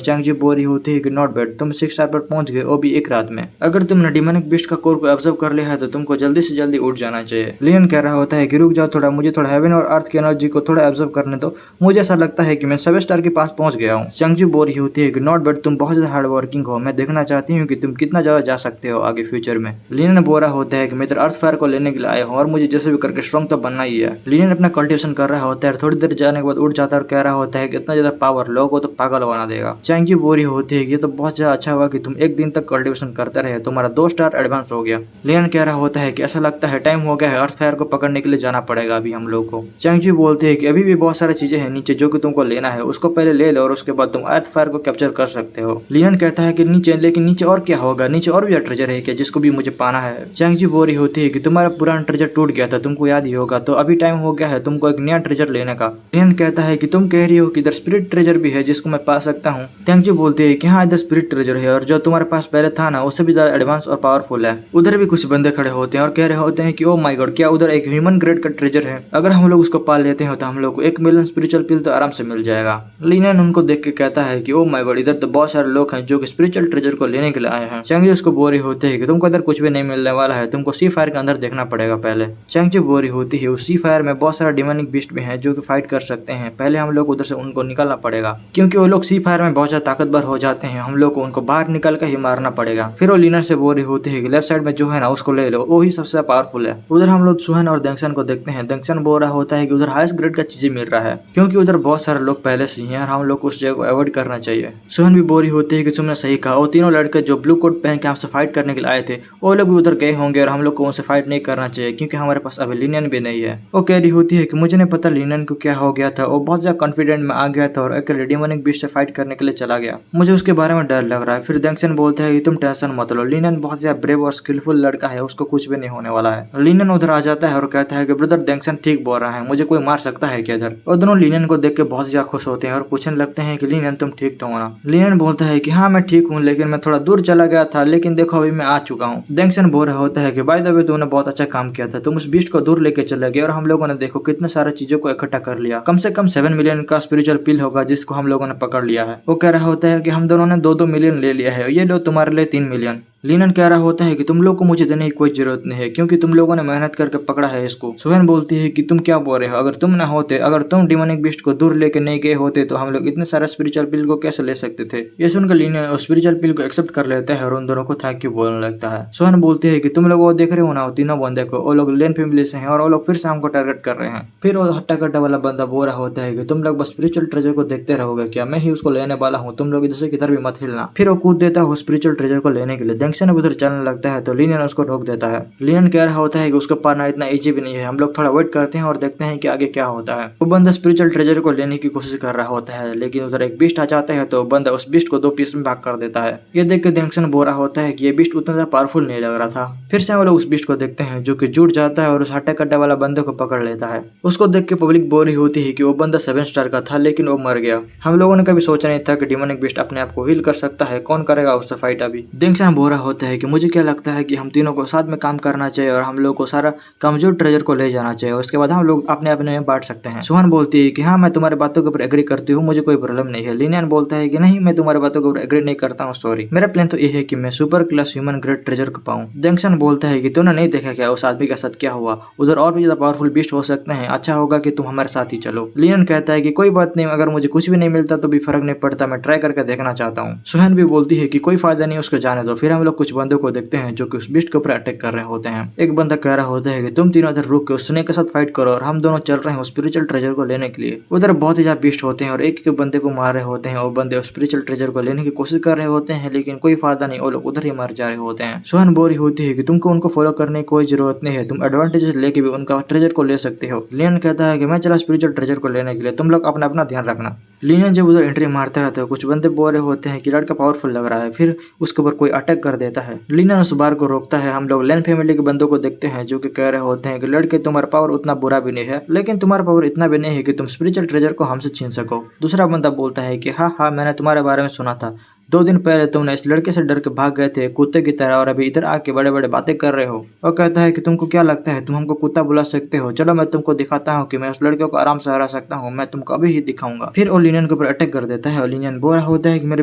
चैंग-जी बोल रही होती है कि नॉट बैड, तुम 6 स्टार पर पहुंच गए, वो भी एक रात में। अगर तुमने डिमोनिक बीस्ट का कोर को ऑब्जर्व कर लिया है तो तुमको जल्दी से जल्दी उठ जाना चाहिए। लियन कह रहा होता है कि रुक जाओ थोड़ा, मुझे थोड़ा हेवन और अर्थ की एनर्जी को थोड़ा ऑब्जर्व करने दो, मुझे ऐसा लगता है कि मैं 7 स्टार के पास पहुंच गया हूँ। चैंग-जी बोल रही होती है कि नॉट बैड, तुम बहुत ज्यादा हार्ड वर्किंग हो, मैं देखना चाहती हूँ कि तुम कितना ज्यादा जा सकते हो आगे फ्यूचर में। लियन बोल रहा होता है कि मैं इधर अर्थ फायर को लेने के लिए आया हूँ और मुझे जैसे भी करके स्ट्रॉन्ग तो बनना ही है। लियन अपना कल्टिवेशन कर रहा होता है, थोड़ी देर जाने के बाद उठ जाता है और कह रहा होता है कि इतना ज्यादा पावर लोगों को तो पागल बना देगा। चैंग-जी बोल रही होती है कि ये तो बहुत ज्यादा अच्छा हुआ कि तुम एक दिन तक कल्टिवेशन करते रहे, तुम्हारा 2 स्टार एडवांस हो गया। लियन कह रहा होता है कि ऐसा लगता है टाइम हो गया है, अर्थ फायर को पकड़ने के लिए जाना पड़ेगा अभी हम लोग को। चैंग-जी बोलते हैं कि अभी भी बहुत सारी चीजें हैं नीचे जो कि तुमको लेना है, उसको पहले ले लो और उसके बाद तुम अर्थ फायर को कैप्चर कर सकते हो। लियन कहता है कि नीचे, लेकिन नीचे और क्या होगा, नीचे और भी ट्रेजर है क्या जिसको भी मुझे पाना है। चैंग-जी बोल रही होती है कि तुम्हारा पुराना ट्रेजर टूट गया था, तुमको याद ही होगा, तो अभी टाइम हो गया है तुमको एक नया ट्रेजर लेने का। लियन कहता है कि तुम कह रही हो कि इधर स्पिरिट ट्रेजर भी है जिसको मैं पा सकता हूँ। चैंग-जी बोलती है कि हाँ इधर स्पिरिट ट्रेजर है और जो तुम्हारे पास पहले था ना उससे भी ज्यादा एडवांस और पावरफुल है। उधर भी कुछ बंदे खड़े होते हैं और कह रहे होते हैं कि ओ माय गॉड, क्या उधर एक ह्यूमन ग्रेड का ट्रेजर है, अगर हम लोग उसको पाल लेते हैं तो हम लोग को 1 मिलियन स्पिरिचुअल पिल तो आराम से मिल जाएगा। लिनन उनको देख के कहता है कि ओ माय गॉड, इधर तो बहुत सारे लोग हैं जो कि स्पिरिचुअल ट्रेजर को लेने के लिए आए हैं। चैंग-जी उसको बोल रही होती है कि तुमको इधर कुछ भी नहीं मिलने वाला है, तुमको सी फायर के अंदर देखना पड़ेगा पहले। चैंग-जी बोल रही होती है उस सी फायर में बहुत सारा डिमोनिक बीस्ट भी है जो कि फाइट कर सकते हैं, पहले हम लोग उधर से उनको निकालना पड़ेगा क्योंकि वो लोग सी फायर में बहुत ज्यादा ताकतवर हो जाते हैं, हम लोग को उनको बाहर निकल कर ही मारना पड़ेगा। फिर वो लिनन से बोल रही होती है कि लेफ्ट साइड में जो है ना उसको ले लो, वो ही सबसे पावरफुल है। उधर हम लोग सुहन और दंगसन को देखते हैं। दंगसन बोल रहा होता है कि उधर हाईएस्ट ग्रेड का चीजें मिल रहा है क्योंकि उधर बहुत सारे लोग पहले से ही हैं और हम लोग को उस जगह को अवॉइड करना चाहिए। सुहन भी बोल रही होती है कि तुमने सही कहा, वो तीनों लड़के जो ब्लू कोट पहन के हमसे फाइट करने के लिए आए थे वो लोग भी उधर गए होंगे और हम लोग को उनसे फाइट नहीं करना चाहिए क्योंकि हमारे पास अभी लिनन भी नहीं है। वो कह रही होती है कि मुझे नहीं पता लिनन को क्या हो गया था, वो बहुत ज्यादा कॉन्फिडेंट में आ गया था और अकेले डिमोनिक बीस्ट से फाइट करने के लिए चला गया, मुझे उसके बारे में डर लग रहा है। फिर दंगसन बोलता है कि तुम टेंशन मत लो, लिनन बहुत ज्यादा ब्रेव और स्किलफुल लड़का है, उसको कुछ भी नहीं होने वाला है। लिनन उधर आ जाता है और कहता है कि ब्रदर दंगसन ठीक बोल रहा है, मुझे कोई मार सकता है क्या इधर। और दोनों लिनन को देख के बहुत ज्यादा खुश होते हैं और पूछने लगते हैं कि लिनन तुम ठीक तो हो ना। लिनन बोलता है कि हाँ मैं ठीक हूँ, लेकिन मैं थोड़ा दूर चला गया था, लेकिन देखो अभी मैं आ चुका हूँ। दंगसन बोल रहा होता है कि बाय द वे तुमने बहुत अच्छा काम किया था, तुम उस बीस्ट को दूर लेके चले गए और हम लोगों ने देखो कितने सारे चीजों को इकट्ठा कर लिया, कम से कम 7 मिलियन का स्पिरिचुअल पिल होगा जिसको हम लोगों ने पकड़ लिया है। वो कह रहा होता है कि हम दोनों ने 2-2 मिलियन ले लिया है, ये लो तुम्हारे लिए 3 मिलियन। लिनन कह रहा होता है कि तुम लोग को मुझे देने की कोई जरूरत नहीं है क्योंकि तुम लोगों ने मेहनत करके पकड़ा है इसको। सुहन बोलती है कि तुम क्या बोल रहे हो, अगर तुम ना होते, अगर तुम डिमोनिक बीस्ट को दूर लेके नहीं गए होते तो हम लोग इतने सारे स्पिरिचुअल पिल को कैसे ले सकते थे। ये सुनकर लिनन स्पिरिचुअल पिल को एक्सेप्ट कर लेता है और उन दोनों को थैंक यू बोलने लगता है। सुहन बोलती है कि तुम लोग वो देख रहे हो ना, तीनों बंदे को, वो लोग लेन फैमिली से हैं और वो लोग फिर से हमको टारगेट कर रहे हैं। फिर वो हट्टा कट्टा वाला बंदा बोल रहा होता है कि तुम लोग बस स्पिरिचुअल ट्रेजर को देखते रहोगे क्या, मैं ही उसको लेने वाला हूँ, तुम लोग इधर से किधर भी मत हिलना। फिर वो कूद देता है स्पिरिचुअल ट्रेजर को लेने के लिए। दंगसन उधर चलने लगता है तो लिनन उसको रोक देता है। लिनन कह रहा होता है कि उसको पाना इतना इजी भी नहीं है, हम लोग थोड़ा वेट करते हैं और देखते हैं कि आगे क्या होता है। वो बंदा स्पिरिचुअल ट्रेजर को लेने की कोशिश कर रहा होता है, लेकिन उधर एक बीस्ट आ जाता है तो बंदा उस बीस्ट को 2 पीस में भाग कर देता है। ये देख के दंगसन बोल रहा होता है कि ये बीस्ट उतना ज्यादा पावरफुल नहीं लग रहा था। फिर से वो लोग उस बीस्ट को देखते हैं जो कि जुट जाता है और उस हट्टा कट्टा वाला बंदे को पकड़ लेता है। उसको देख के पब्लिक बोल रही होती है कि वो बंदा 7 स्टार का था लेकिन वो मर गया। हम लोगों ने कभी सोचा नहीं था कि डिमोनिक बीस्ट अपने आप को हील कर सकता है, कौन करेगा उससे फाइट अभी। दंगसन बोल रहा होता है कि मुझे क्या लगता है कि हम तीनों को साथ में काम करना चाहिए और हम लोग को सारा कमजोर ट्रेजर को ले जाना चाहिए, उसके बाद हम लोग अपने अपने में बांट सकते हैं। सुहन बोलती है कि हाँ मैं तुम्हारी बातों के ऊपर एग्री करती हूँ, मुझे कोई प्रॉब्लम नहीं है। लिनन बोलता है कि नहीं मैं तुम्हारी बातों के ऊपर एग्री नहीं करता हूँ, सॉरी, मेरा प्लान तो ये है कि मैं super class human grade treasure को पाऊँ। दंगसन बोलता है कि तूने नहीं देखा क्या उस आदमी के साथ क्या हुआ, उधर और भी ज्यादा पावरफुल बीस्ट हो सकते हैं, अच्छा होगा कि तुम हमारे साथ ही चलो। लिनन कहता है कि कोई बात नहीं, अगर मुझे कुछ भी नहीं मिलता तो भी फर्क नहीं पड़ता, मैं ट्राई करके देखना चाहता हूँ। सुहन भी बोलती है कि कोई फायदा नहीं, उसको जाने दो। फिर हम लोग लोग कुछ बंदों को देखते हैं जो कि उस बीस्ट के ऊपर अटैक कर रहे होते हैं। एक बंदा कह रहा होता है कि तुम तीनों इधर रुक के उस स्नेक के साथ फाइट करो और हम दोनों चल रहे हैं स्पिरिचुअल ट्रेजर को लेने के लिए। उधर बहुत ही ज्यादा बीस्ट होते हैं और एक एक बंदे को मार रहे होते हैं और बंदे स्पिरिचुअल ट्रेजर को लेने की कोशिश कर रहे होते हैं, लेकिन कोई फायदा नहीं, वो लोग उधर ही मर जा रहे होते हैं। सोहन बोरी होती है कि तुमको उनको फॉलो करने की कोई जरूरत नहीं है, तुम एडवांटेजेस लेके भी उनका ट्रेजर को ले सकते हो। लियन कहता है कि मैं चला स्पिरिचुअल ट्रेजर को लेने के लिए, तुम लोग अपना अपना ध्यान रखना। लियन जब उधर एंट्री मारता है तो कुछ बंदे बोल रहे होते हैं कि लड़का पावरफुल लग रहा है, फिर उसके ऊपर कोई अटैक कर देता है। लियन उस बार को रोकता है। हम लोग लैन फैमिली के बंदों को देखते हैं जो कि कह रहे होते हैं कि लड़के तुम्हारा पावर उतना बुरा भी नहीं है, लेकिन तुम्हारा पावर इतना भी नहीं है कि तुम स्पिरिचुअल ट्रेजर को हमसे छीन सको। दूसरा बंदा बोलता है कि हाँ हाँ, मैंने तुम्हारे बारे में सुना था, 2 दिन पहले तुमने इस लड़के से डर के भाग गए थे कुत्ते की तरह और अभी इधर आके बड़े बड़े बातें कर रहे हो। और कहता है कि तुमको क्या लगता है तुम हमको कुत्ता बुला सकते हो, चलो मैं तुमको दिखाता हूँ कि मैं उस लड़के को आराम से हरा सकता हूँ, मैं तुमको अभी ही दिखाऊंगा। फिर वो लिनियन के ऊपर अटैक कर देता है और लिनियन बोल रहा होता है कि मेरे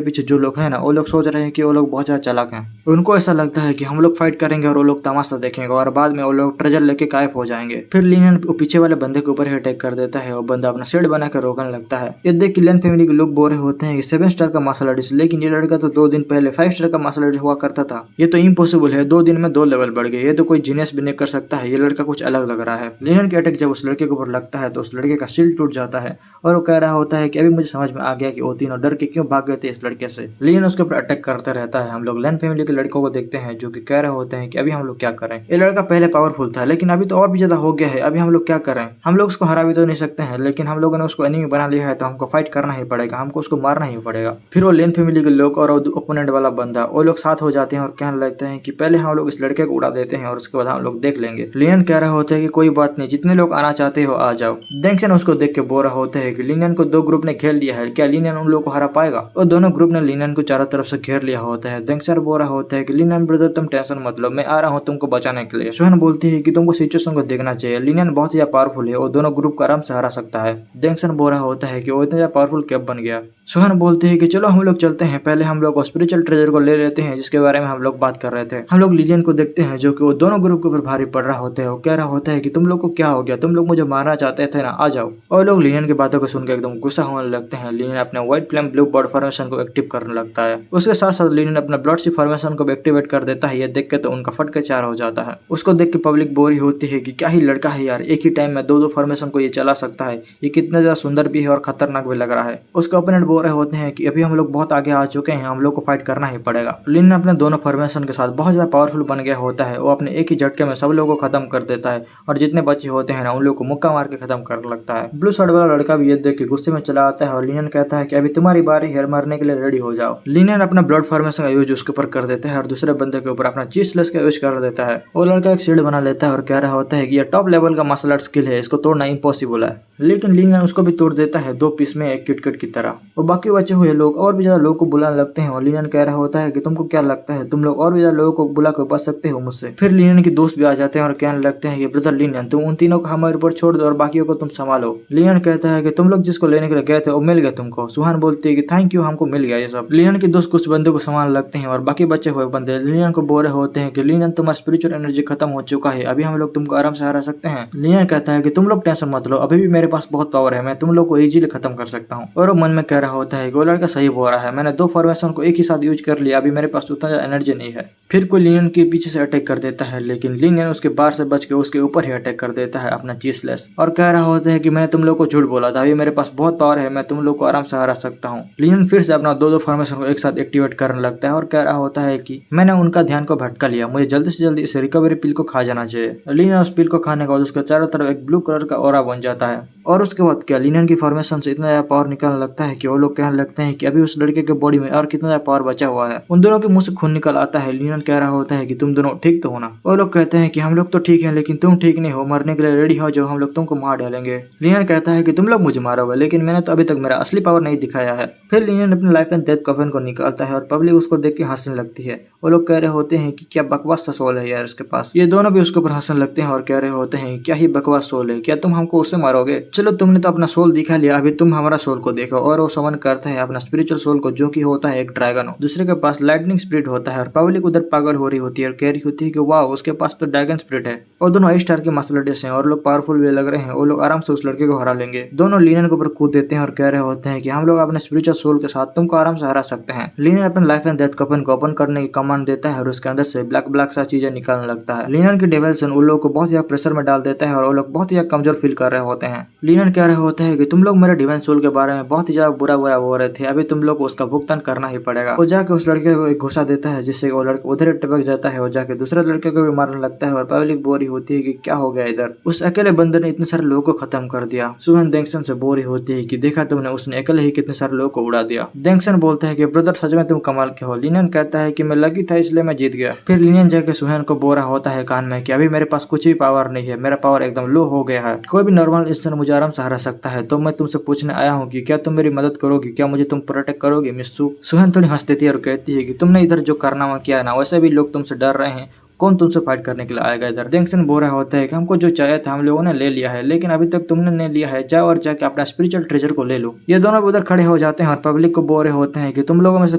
पीछे जो लोग हैं ना, वो लोग सोच रहे हैं कि वो लोग बहुत ज्यादा चालाक हैं। उनको ऐसा लगता है कि हम लोग फाइट करेंगे और वो लोग तमाशा देखेंगे और बाद में वो लोग ट्रेजर लेके गायब हो जाएंगे। फिर लिनियन पीछे वाले बंदे के ऊपर ही अटैक कर देता है और बंदा अपना शेड बनाकर रोकने लगता है। ये देख के लियन फैमिली के लोग बोल रहे होते हैं कि 7 स्टार का मार्शल आर्टिस्ट, लेकिन ये लड़का तो 2 दिन पहले 5 स्टार का मार्शल आर्ट हुआ करता था, ये तो इम्पॉसिबल है, 2 दिन में 2 लेवल बढ़ गए, ये तो कोई जीनियस भी नहीं कर सकता है, ये लड़का कुछ अलग लग रहा है। लिनियन के अटैक जब उस लड़के के ऊपर लगता है तो उस लड़के का शील्ड टूट जाता है और वो कह रहा होता है कि अभी मुझे समझ में आ गया कि वो तीनों डर के क्यों भाग गए थे इस लड़के से। लिनियन उसके ऊपर अटैक करता रहता है। हम लोग लैन फैमिली के लड़कों को देखते हैं जो कि कह रहे होते हैं कि अभी हम लोग क्या करें, ये लड़का पहले पावरफुल था लेकिन अभी तो और भी ज्यादा हो गया है, अभी हम लोग क्या करें, हम लोग उसको हरा भी तो नहीं सकते हैं, लेकिन हम लोगों ने उसको एनिमी बना लिया है तो हमको फाइट करना ही पड़ेगा, हमको उसको मारना ही पड़ेगा। फिर वो लैन फैमिली के लोग और ओपोनेंट वाला बंदा वो लोग साथ हो जाते हैं और कहने लगते हैं कि पहले हम लोग इस लड़के को उड़ा देते हैं और उसके बाद हम लोग देख लेंगे। लिनियन कह रहा होता है कि कोई बात नहीं, जितने लोग आना चाहते हो आ जाओ। डेंगसन उसको देख के बोल रहा होता है कि लिनियन को 2 ग्रुप ने घेर लिया है, क्या लिनियन उन लोगों को हरा पाएगा। और दोनों ग्रुप ने लिनियन को चारों तरफ से घेर लिया होता है। डेंगसन बोल रहा होता है कि लिनियन ब्रदर तुम टेंशन मत लो, मैं आ रहा हूँ तुमको बचाने के लिए। सोहन बोलती है कि तुमको सिचुएशन को देखना चाहिए, लिनियन बहुत ही पावरफुल है और दोनों ग्रुप को आराम से हरा सकता है। डेंगसन बोल रहा होता है कि वो इतना ज्यादा पावरफुल कब बन गया। सोहन बोलते हैं कि चलो हम लोग चलते हैं, पहले हम लोग स्पिरिचुअल ट्रेजर को ले लेते हैं जिसके बारे में हम लोग बात कर रहे थे। हम लोग लिलियन को देखते हैं जो कि वो दोनों ग्रुप के ऊपर भारी पड़ रहा होता है। वो कह रहा होता है कि तुम लोग को क्या हो गया, तुम लोग मुझे मारना चाहते थे ना, आ जाओ। और लोग लिलियन की बातों को सुनकर एकदम गुस्सा होने लगते हैं। लिलियन अपने व्हाइट फ्लेम ब्लू बॉड फॉर्मेशन को एक्टिव करने लगता है। उसके साथ साथ लिलियन अपना ब्लड सी फॉर्मेशन को भी एक्टिवेट कर देता है। ये देख के तो उनका फट के 4 हो जाता है। उसको देख के पब्लिक बोरी होती है कि क्या ही लड़का है यार, एक ही टाइम में 2 फॉर्मेशन को ये चला सकता है, ये कितना ज्यादा सुंदर भी है और खतरनाक भी लग रहा है। उसके ओपोनेंट बोल रहे होते हैं कि अभी हम लोग बहुत आगे आ चुके हैं, हम लोग को फाइट करना ही पड़ेगा। लिलियन अपने दोनों फॉर्मेशन के साथ बहुत ज्यादा पावरफुल बन गया होता है। वो अपने एक ही झटके में सब लोगों को खत्म कर देता है और जितने बच्चे होते हैं ना उन लोगों को मुक्का मार के खत्म करने लगता है। ब्लू शर्ट वाला लड़का भी ये देख के गुस्से में चला आता है और लिनियन कहता है कि अभी तुम्हारी बारी है, मारने के लिए रेडी हो जाओ। लिनियन अपना ब्लड फॉर्मेशन का यूज उसके ऊपर कर देता है और दूसरे बंदे के ऊपर अपना चीजलेस का यूज कर देता है। वो लड़का एक शील्ड बना लेता है और कह रहा होता है कि यह टॉप लेवल का मार्शल आर्ट स्किल है, इसको तोड़ना इम्पॉसिबल है। लेकिन लिनियन उसको भी तोड़ देता है 2 पीस में एक किटकट की तरह। और बाकी बचे हुए लोग और भी ज्यादा लोगों को बुलाने लगते हैं और लिनियन कह रहा होता है कि तुमको क्या लगता है तुम लोग और भी ज्यादा लोगों को बुला कर बच सकते हो मुझसे। फिर लिनियन के दोस्त भी आ जाते हैं और कहने लगते हैं कि ब्रदर लिनियन तुम उन तीनों को हमारे ऊपर छोड़ दो और बाकियों को तुम संभालो। लिनियन कहता है कि तुम लोग जिसको लेने के लिए गए थे वो मिल गया तुमको। सुहान बोलती है कि थैंक यू, हमको मिल गया ये सब। लिनियन के दोस्त कुछ बंदे को संभालने लगते हैं और बाकी बचे हुए बंदे लिनियन को बोल रहे होते हैं कि लिनियन तुम्हारा स्पिरिचुअल एनर्जी खत्म हो चुका है, अभी हम लोग तुमको आराम से हरा सकते हैं। लिनियन कहता है कि तुम लोग टेंशन मत लो, अभी भी मेरे पास बहुत पावर है, मैं तुम लोग को इजीली खत्म कर सकता हूँ। और वो मन में कह रहा होता है कि वो लड़का सही बोल रहा है, मैंने 2 फॉर्मेशन को एक ही साथ यूज कर लिया, अभी मेरे पास उतना ज्यादा एनर्जी नहीं है। फिर कोई लिनियन के पीछे से अटैक कर देता है लेकिन लिनियन उसके बार से बच के उसके ऊपर ही अटैक कर देता है अपना चीजलेस और कह रहा होता है कि मैंने तुम लोग को झूठ बोला था, अभी मेरे पास बहुत पावर है, मैं तुम लोग को आराम से हरा सकता हूँ। लिनियन फिर से अपना 2 फॉर्मेशन को एक साथ एक्टिवेट करने लगता है और कह रहा होता है कि मैंने उनका ध्यान को भटका लिया, मुझे जल्दी से जल्दी इस रिकवरी पिल को खा जाना चाहिए। लिनियन उस पिल को खाने के बाद उसके चारों तरफ एक ब्लू कलर का ऑरा बन जाता है और उसके बाद क्या लिनियन की फॉर्मेशन से इतना ज्यादा पावर निकलने लगता है कि वो लोग कहने लगते हैं कि अभी उस लड़के के बॉडी में और कितना ज्यादा पावर बचा हुआ है। उन दोनों के मुंह से खून निकल आता है। लिनियन कह रहा होता है कि तुम दोनों ठीक तो हो ना। वो लोग कहते हैं कि हम लोग तो ठीक है लेकिन तुम ठीक नहीं हो, मरने के लिए रेडी हो जो हम लोग तुमको मार डालेंगे। लिनियन कहता है कि तुम लोग मुझे मारोगे लेकिन मैंने तो अभी तक मेरा असली पावर नहीं दिखाया है। फिर लिनियन अपने लाइफ एंड डेथ कॉफिन को निकालता है और पब्लिक उसको देख के हंसने लगती है। वो लोग कह रहे होते हैं कि क्या बकवास सा सोल है यार इसके पास। ये दोनों भी उसके ऊपर हंसने लगते हैं और कह रहे होते हैं क्या ही बकवास सोल है, क्या तुम हमको उससे मारोगे, चलो तुमने तो अपना सोल दिखा लिया, अभी तुम हमारा सोल को देखो। और वो समन करता है अपना स्पिरिचुअल सोल को जो कि हो होता है एक ड्रैगन, दूसरे के पास लाइटनिंग स्पिरिट होता है और पब्लिक उधर पागल हो रही होती है और कह रही होती है कि वाह उसके पास तो ड्रैगन स्पिरिट है। और दोनों हाई स्टार के मार्शल आर्टिस्ट हैं और लोग पावरफुल भी लग रहे हैं, वो लोग आराम से उस लड़के को हरा लेंगे। दोनों लिनियन के ऊपर कूद देते हैं और कह रहे होते हैं कि हम लोग अपने स्पिरिचुअल सोल के साथ तुमको आराम से हरा सकते हैं। लिनियन अपने लाइफ एंड डेथ कफन को ओपन करने की कमांड देता है और उसके अंदर से ब्लैक ब्लैक सा चीजें निकलने लगता है। लिनियन की डेविल्सन उन लोगों को बहुत ज्यादा प्रेशर में डाल देता है और वो लोग बहुत ही कमजोर फील कर रहे होते हैं। लिनियन कह रहे होते हैं कि तुम लोग मेरे डिवाइन सोल के बारे में बहुत ही ज्यादा बुरा बुरा बोल रहे थे, अभी तुम लोग को उसका भुगतान करना ही पड़ेगा। वो जाके उस लड़के को एक घुसा देता है जिससे वो लड़का उधर टपक जाता है और जाके दूसरे लड़के को भी मारने लगता है और पब्लिक बोरी होती है कि क्या हो गया इधर, उस अकेले बंदे ने इतने सारे लोगों को खत्म कर दिया। सुहान डेंगसन से बोरी होती है कि देखा तुमने, उसने अकेले ही कितने सारे लोगों को उड़ा दिया। डेंगसन बोलता है कि ब्रदर सच में तुम कमाल के हो। लिनियन कहता है कि मैं लकी था इसलिए मैं जीत गया। फिर लिनियन जाके सुहान को बोल रहा होता है कान में कि अभी मेरे पास कुछ भी पावर नहीं है, मेरा पावर एकदम लो हो गया है, कोई भी नॉर्मल इंसान मुझे आराम से हरा सकता है। तो मैं तुमसे पूछने आया हूँ कि क्या तुम मेरी मदद करोगी, क्या मुझे तुम प्रोटेक्ट करोगी मिस्सू। सुहान थोड़ी हंस देती है और कहती है कि तुमने इधर जो करना किया ना, वैसे भी लोग तुमसे डर रहे हैं, कौन तुमसे फाइट करने के लिए आएगा इधर। डेंगसन बोल रहा होता है कि हमको जो चाहिए था हम लोगों ने ले लिया है, लेकिन अभी तक तुमने नहीं लिया है, जाओ और जाके अपना स्पिरिचुअल ट्रेजर को ले लो। ये दोनों उधर खड़े हो जाते हैं और पब्लिक को बोल रहे होते हैं कि तुम लोगों में से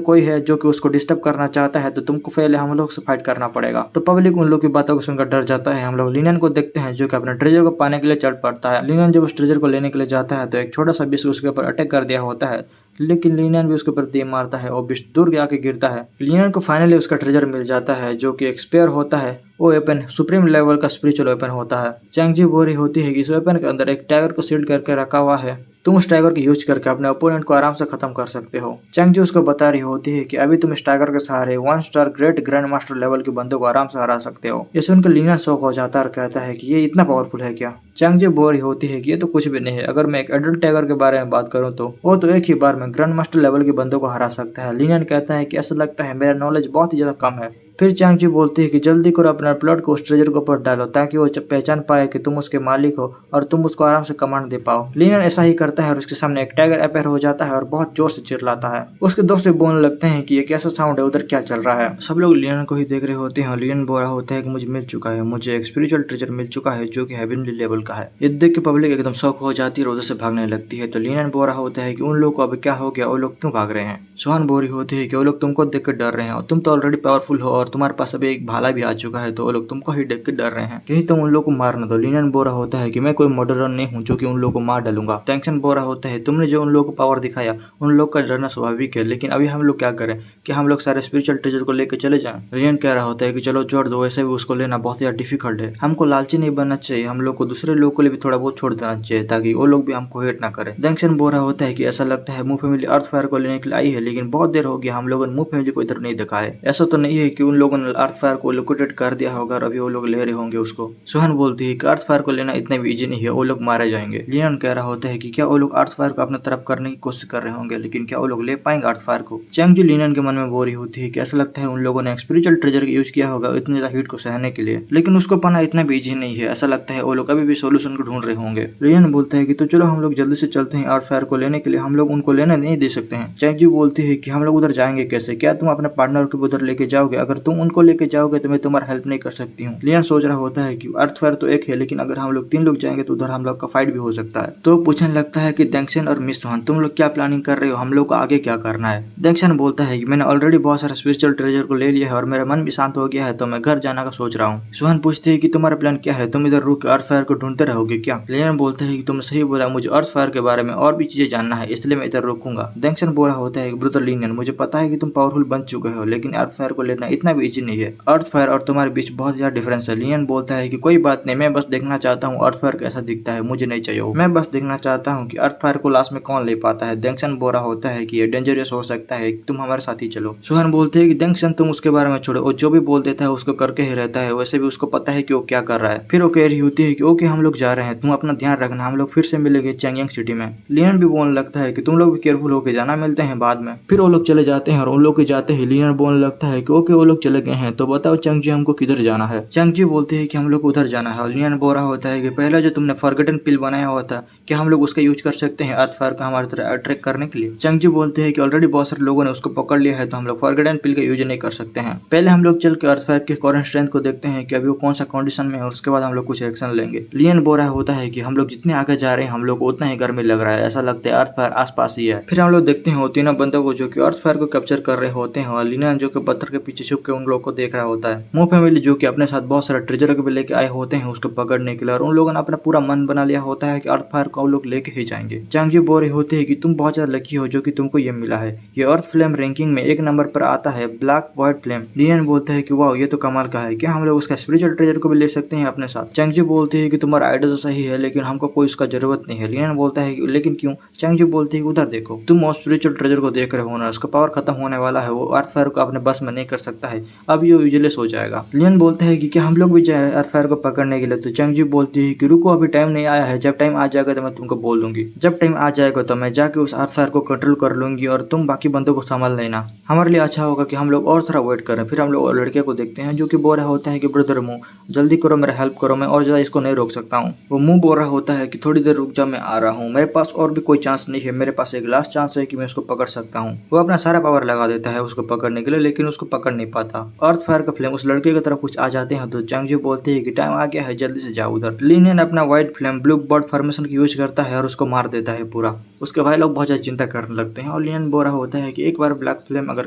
कोई है जो कि उसको डिस्टर्ब करना चाहता है तो तुमको पहले हम लोग से फाइट करना पड़ेगा। तो पब्लिक उन लोग की बातों को सुनकर डर जाता है। हम लोग लिनियन को देखते हैं जो कि अपने ट्रेजर को पाने के लिए चढ़ पड़ता है। लिनियन जब उस ट्रेजर को लेने के लिए जाता है तो एक छोटा सा बिस्क उसके ऊपर अटैक कर दिया होता है, लेकिन लिनियन भी उसके ऊपर तीर मारता है और बिस्ट दूर आके गिरता है। लिनियन को फाइनली उसका ट्रेजर मिल जाता है जो कि एक स्पेयर होता है। वो वेपन सुप्रीम लेवल का स्पिरिचुअल वेपन होता है। चैंगजी बोरी होती है कि इस वेपन के अंदर एक टाइगर को सील्ड करके रखा हुआ है, तुम उस टाइगर की यूज करके अपने ओपोनेंट को आराम से खत्म कर सकते हो। चैंगजी उसको बता रही होती है कि अभी तुम इस टाइगर के सहारे 1 star great grand master level के बंदों को आराम से हरा सकते हो। ये सुनकर लिनियन शॉक हो जाता है और कहता है कि ये इतना पावरफुल है क्या। चैंगजी बोल रही होती है कि ये तो कुछ भी नहीं है, अगर मैं एक एडल्ट टाइगर के बारे में बात करूं तो वो तो एक ही बार में ग्रैंड मास्टर लेवल के बंदों को हरा सकता है। लिनियन कहता है कि ऐसा लगता है मेरा नॉलेज बहुत ही ज्यादा कम है। फिर चैंगजी बोलती है कि जल्दी करो अपना प्लॉट को उस ट्रेजर के ऊपर डालो ताकि वो पहचान पाए कि तुम उसके मालिक हो और तुम उसको आराम से कमांड दे पाओ। लिनियन ऐसा ही करता है और उसके सामने एक टाइगर अपेयर हो जाता है और बहुत जोर से चिल्लाता है। उसके दोस्त भी बोलने लगते हैं कि ये कैसा साउंड है, उधर क्या चल रहा है। सब लोग लिनियन को ही देख रहे होते हैं। लिनियन बोल रहा होता है कि मुझे मिल चुका है, मुझे एक स्पिरिचुअल ट्रेजर मिल चुका है जो कि हेवनली लेवल का है। ये देख के पब्लिक एकदम शॉक हो जाती है और उधर से भागने लगती है। तो लिनियन बोल रहा होता है कि उन लोगों को अब क्या हो गया, वो लोग क्यों भाग रहे हैं। सुहान बोल रही होती है कि वो लोग तुमको देख कर डर रहे हैं और तुम तो ऑलरेडी पावरफुल हो और तुम्हारे पास अभी एक भाला भी आ चुका है, तो वो लोग तुमको ही देख के डर रहे हैं, कहीं तुम उन लोग को मार न दो। लिनियन बोल रहा होता है कि मैं कोई मर्डरर नहीं हूँ जो कि उन लोगों को मार डालूंगा। टेंशन बोल रहा होता है तुमने जो उन लोगों को पावर दिखाया उन लोग का डरना स्वाभाविक है, लेकिन अभी हम लोग क्या करें, कि हम लोग सारे स्पिरिचुअल ट्रेजर को लेकर चले जाएं। लिनियन कह रहा होता है कि चलो छोड़ दो, वैसे भी उसको लेना बहुत ज्यादा डिफिकल्ट है, हमको लालची नहीं बनना चाहिए, हम लोग को दूसरे लोगों को लिए भी थोड़ा बहुत छोड़ देना चाहिए ताकि वो लोग भी हमको हेट ना करें। टेंशन बोल रहा होता है कि ऐसा लगता है मूव फैमिली अर्थ फायर को लेने के लिए आई है, लेकिन बहुत देर हो गया हम लोगों ने मूव फैमिली को इधर नहीं देखा है। ऐसा तो नहीं है कि उन लोगों ने अर्थ फायर को लिक्विडेट कर दिया होगा और अभी वो लोग ले रहे होंगे उसको। सुहान बोलती है कि अर्थ फायर को लेना इतना भी इजी नहीं है, वो लोग मारे जाएंगे। लिनियन कह रहा होता है कि क्या वो लोग अर्थ फायर को अपने तरफ करने की कोशिश कर रहे होंगे, लेकिन क्या वो लोग ले पाएंगे अर्थ फायर को। चैंगजी लिनियन के मन में बोरी होती है कि ऐसा लगता है उन लोगों ने स्पिरिचुअल ट्रेजर का यूज किया होगा इतने ज्यादा हीट को सहने के लिए, लेकिन उसको पाना इतना भी इजी नहीं है, ऐसा लगता है वो लोग अभी भी सोल्यूशन को ढूंढ रहे होंगे। लिनियन बोलता है कि तो चलो हम लोग जल्दी से चलते हैं अर्थ फायर को लेने के लिए, हम लोग उनको लेने नहीं दे सकते हैं। चैंगजी बोलती है कि हम लोग उधर जाएंगे कैसे, क्या तुम अपने पार्टनर को उधर लेके जाओगे, अगर तुम उनको लेके जाओगे तो मैं तुम्हारा हेल्प नहीं कर सकती हूँ। लिनियन सोच रहा होता है कि अर्थ फायर तो एक है, लेकिन अगर हम लोग 3 लोग जाएंगे तो उधर हम लोग का फाइट भी हो सकता है। तो पूछने लगता है कि डेंगसन और मिस सुहान तुम लोग क्या प्लानिंग कर रहे हो, हम लोग को आगे क्या करना है। डेंगसन बोलता है कि मैंने ऑलरेडी बहुत सारा स्पिरिचुअल ट्रेजर को ले लिया है और मेरा मन भी शांत हो गया है, तो मैं घर जाना का सोच रहा हूँ। सुहान पूछते है कि तुम्हारा प्लान क्या है, तुम इधर रुक अर्थ फायर को ढूंढते रहोगे क्या। लिनियन बोलता है कि तुमने सही बोला, मुझे अर्थ फायर के बारे में और भी चीजें जानना है, इसलिए मैं इधर रुकूंगा। डेंगसन बोल रहा होता है ब्रदर लिनियन, मुझे पता है कि तुम पावरफुल बन चुके हो, लेकिन अर्थ फायर को लेना इतना भी इजी नहीं है, अर्थ फायर और तुम्हारे बीच बहुत ज्यादा डिफरेंस है। लिनियन बोलता है कि कोई बात नहीं, मैं बस देखना चाहता हूँ अर्थ फायर कैसा दिखता है, मुझे नहीं चाहिए, मैं बस देखना चाहता हूँ कि अर्थ फायर को लास्ट में कौन ले पाता है। डेंगसन बोल रहा होता है कि ये डेंजरस हो सकता है, तुम हमारे साथ ही चलो। सुहान बोलते हैं कि डेंगसन तुम उसके बारे में छोड़ो, वो जो भी बोल देता है उसको करके ही रहता है, वैसे भी उसको पता है कि वो क्या कर रहा है। फिर वो कह रही होती है कि ओके हम लोग जा रहे हैं, तुम अपना ध्यान रखना, हम लोग फिर से मिलेंगे चैंगयांग सिटी में। लिनियन भी बोलने लगता है कि तुम लोग भी केयरफुल होकर जाना, मिलते हैं बाद में। फिर वो लोग चले जाते हैं और उन लोग के जाते ही लिनियन बोलने लगता है कि ओके वो लोग लोग चले गए हैं तो बताओ चंगजी हमको किधर जाना है। चंगजी बोलते हैं कि हम लोग उधर जाना है। लिनियन बोल रहा होता है कि पहला जो तुमने फॉरगेटन पिल बनाया हुआ था क्या हम लोग उसका यूज कर सकते हैं अर्थ फायर का हमारी तरह अट्रैक्ट करने के लिए। चंगजी बोलते हैं कि ऑलरेडी बहुत सारे लोगों ने उसको पकड़ लिया है तो हम लोग फॉरगेटन पिल का यूज नहीं कर सकते हैं। पहले हम लोग चल के अर्थ फायर के करंट स्ट्रेंथ को देखते हैं कि अभी वो कौन सा कंडीशन में है और उसके बाद हम लोग कुछ एक्शन लेंगे। लिनियन बोल रहा होता है कि हम लोग जितने आगे जा रहे हैं हम लोग को उतना ही गर्मी लग रहा है, ऐसा लगता है अर्थ फायर आसपास ही है। फिर हम लोग देखते हैं तीनों बंदों को जो कि अर्थ फायर को कैप्चर कर रहे होते हैं और लिनियन जो कि पत्थर के पीछे छुप के उन लोगों को देख रहा होता है। मो फैमिली जो कि अपने साथ बहुत सारा ट्रेजर को भी लेके आए होते हैं उसको पकड़ने के लिए और उन लोगों ने अपना पूरा मन बना लिया होता है कि अर्थ फायर को लोग लेके ही जाएंगे। चांगजी बोल रहे होते हैं कि तुम बहुत ज्यादा लकी हो जो कि तुमको ये मिला है। ये अर्थ फ्लेम रैंकिंग में 1 नंबर पर आता है, ब्लैक वॉइड फ्लेम। लिनियन बोलते हैं कि वाह ये तो कमाल का है, क्या हम लोग उसका स्पिरिचुअल ट्रेजर को भी ले सकते हैं अपने साथ। चांगजी बोलते हैं कि तुम्हारा आइडिया तो सही है लेकिन हमको कोई उसका जरूरत नहीं है। लिनियन बोलता है कि लेकिन क्यों। चांगजी बोलते हैं कि उधर देखो, तुम उस स्पिरिचुअल ट्रेजर को देख रहे हो ना, उसका पावर खत्म होने वाला है, वो अर्थ फायर को अपने बस में नहीं कर सकता है, अब ये यूजलेस हो जाएगा। लिनियन बोलता है कि क्या हम लोग भी जाए अर्थ फायर को पकड़ने के लिए। तो चांगजी बोलती है कि रुको अभी टाइम नहीं आया है, जब टाइम आ जाएगा तो मैं तुमको बोल दूंगी। जब टाइम आ जाएगा तो मैं जाके उस अर्थ फायर को कंट्रोल कर लूंगी और तुम बाकी बंदों को संभाल लेना। हमारे लिए अच्छा होगा कि हम लोग और थोड़ा वेट करें। फिर हम लोग और लड़के को देखते हैं जो कि बोल रहा होता है कि ब्रदर मुंह जल्दी करो, मेरा हेल्प करो, मैं और ज्यादा इसको नहीं रोक सकता हूँ। वो मुंह बोल रहा होता है कि थोड़ी देर रुक जा, मैं आ रहा हूँ, मेरे पास और भी कोई चांस नहीं है, मेरे पास एक लास्ट चांस है कि मैं उसको पकड़ सकता हूँ। वो अपना सारा पावर लगा देता है उसको पकड़ने के लिए लेकिन उसको पकड़ नहीं पाता। अर्थ फायर का फ्लेम उस लड़के की तरफ कुछ आ जाते हैं तो चांगजी बोलते हैं कि टाइम आ गया है, जल्दी से जाओ उधर। लिनियन अपना white flame blue bud formation की यूज करता है और उसको मार देता है पूरा। उसके भाई लोग बहुत ज्यादा चिंता करने लगते हैं और लिनियन बोल रहा होता है कि एक बार ब्लैक फ्लेम अगर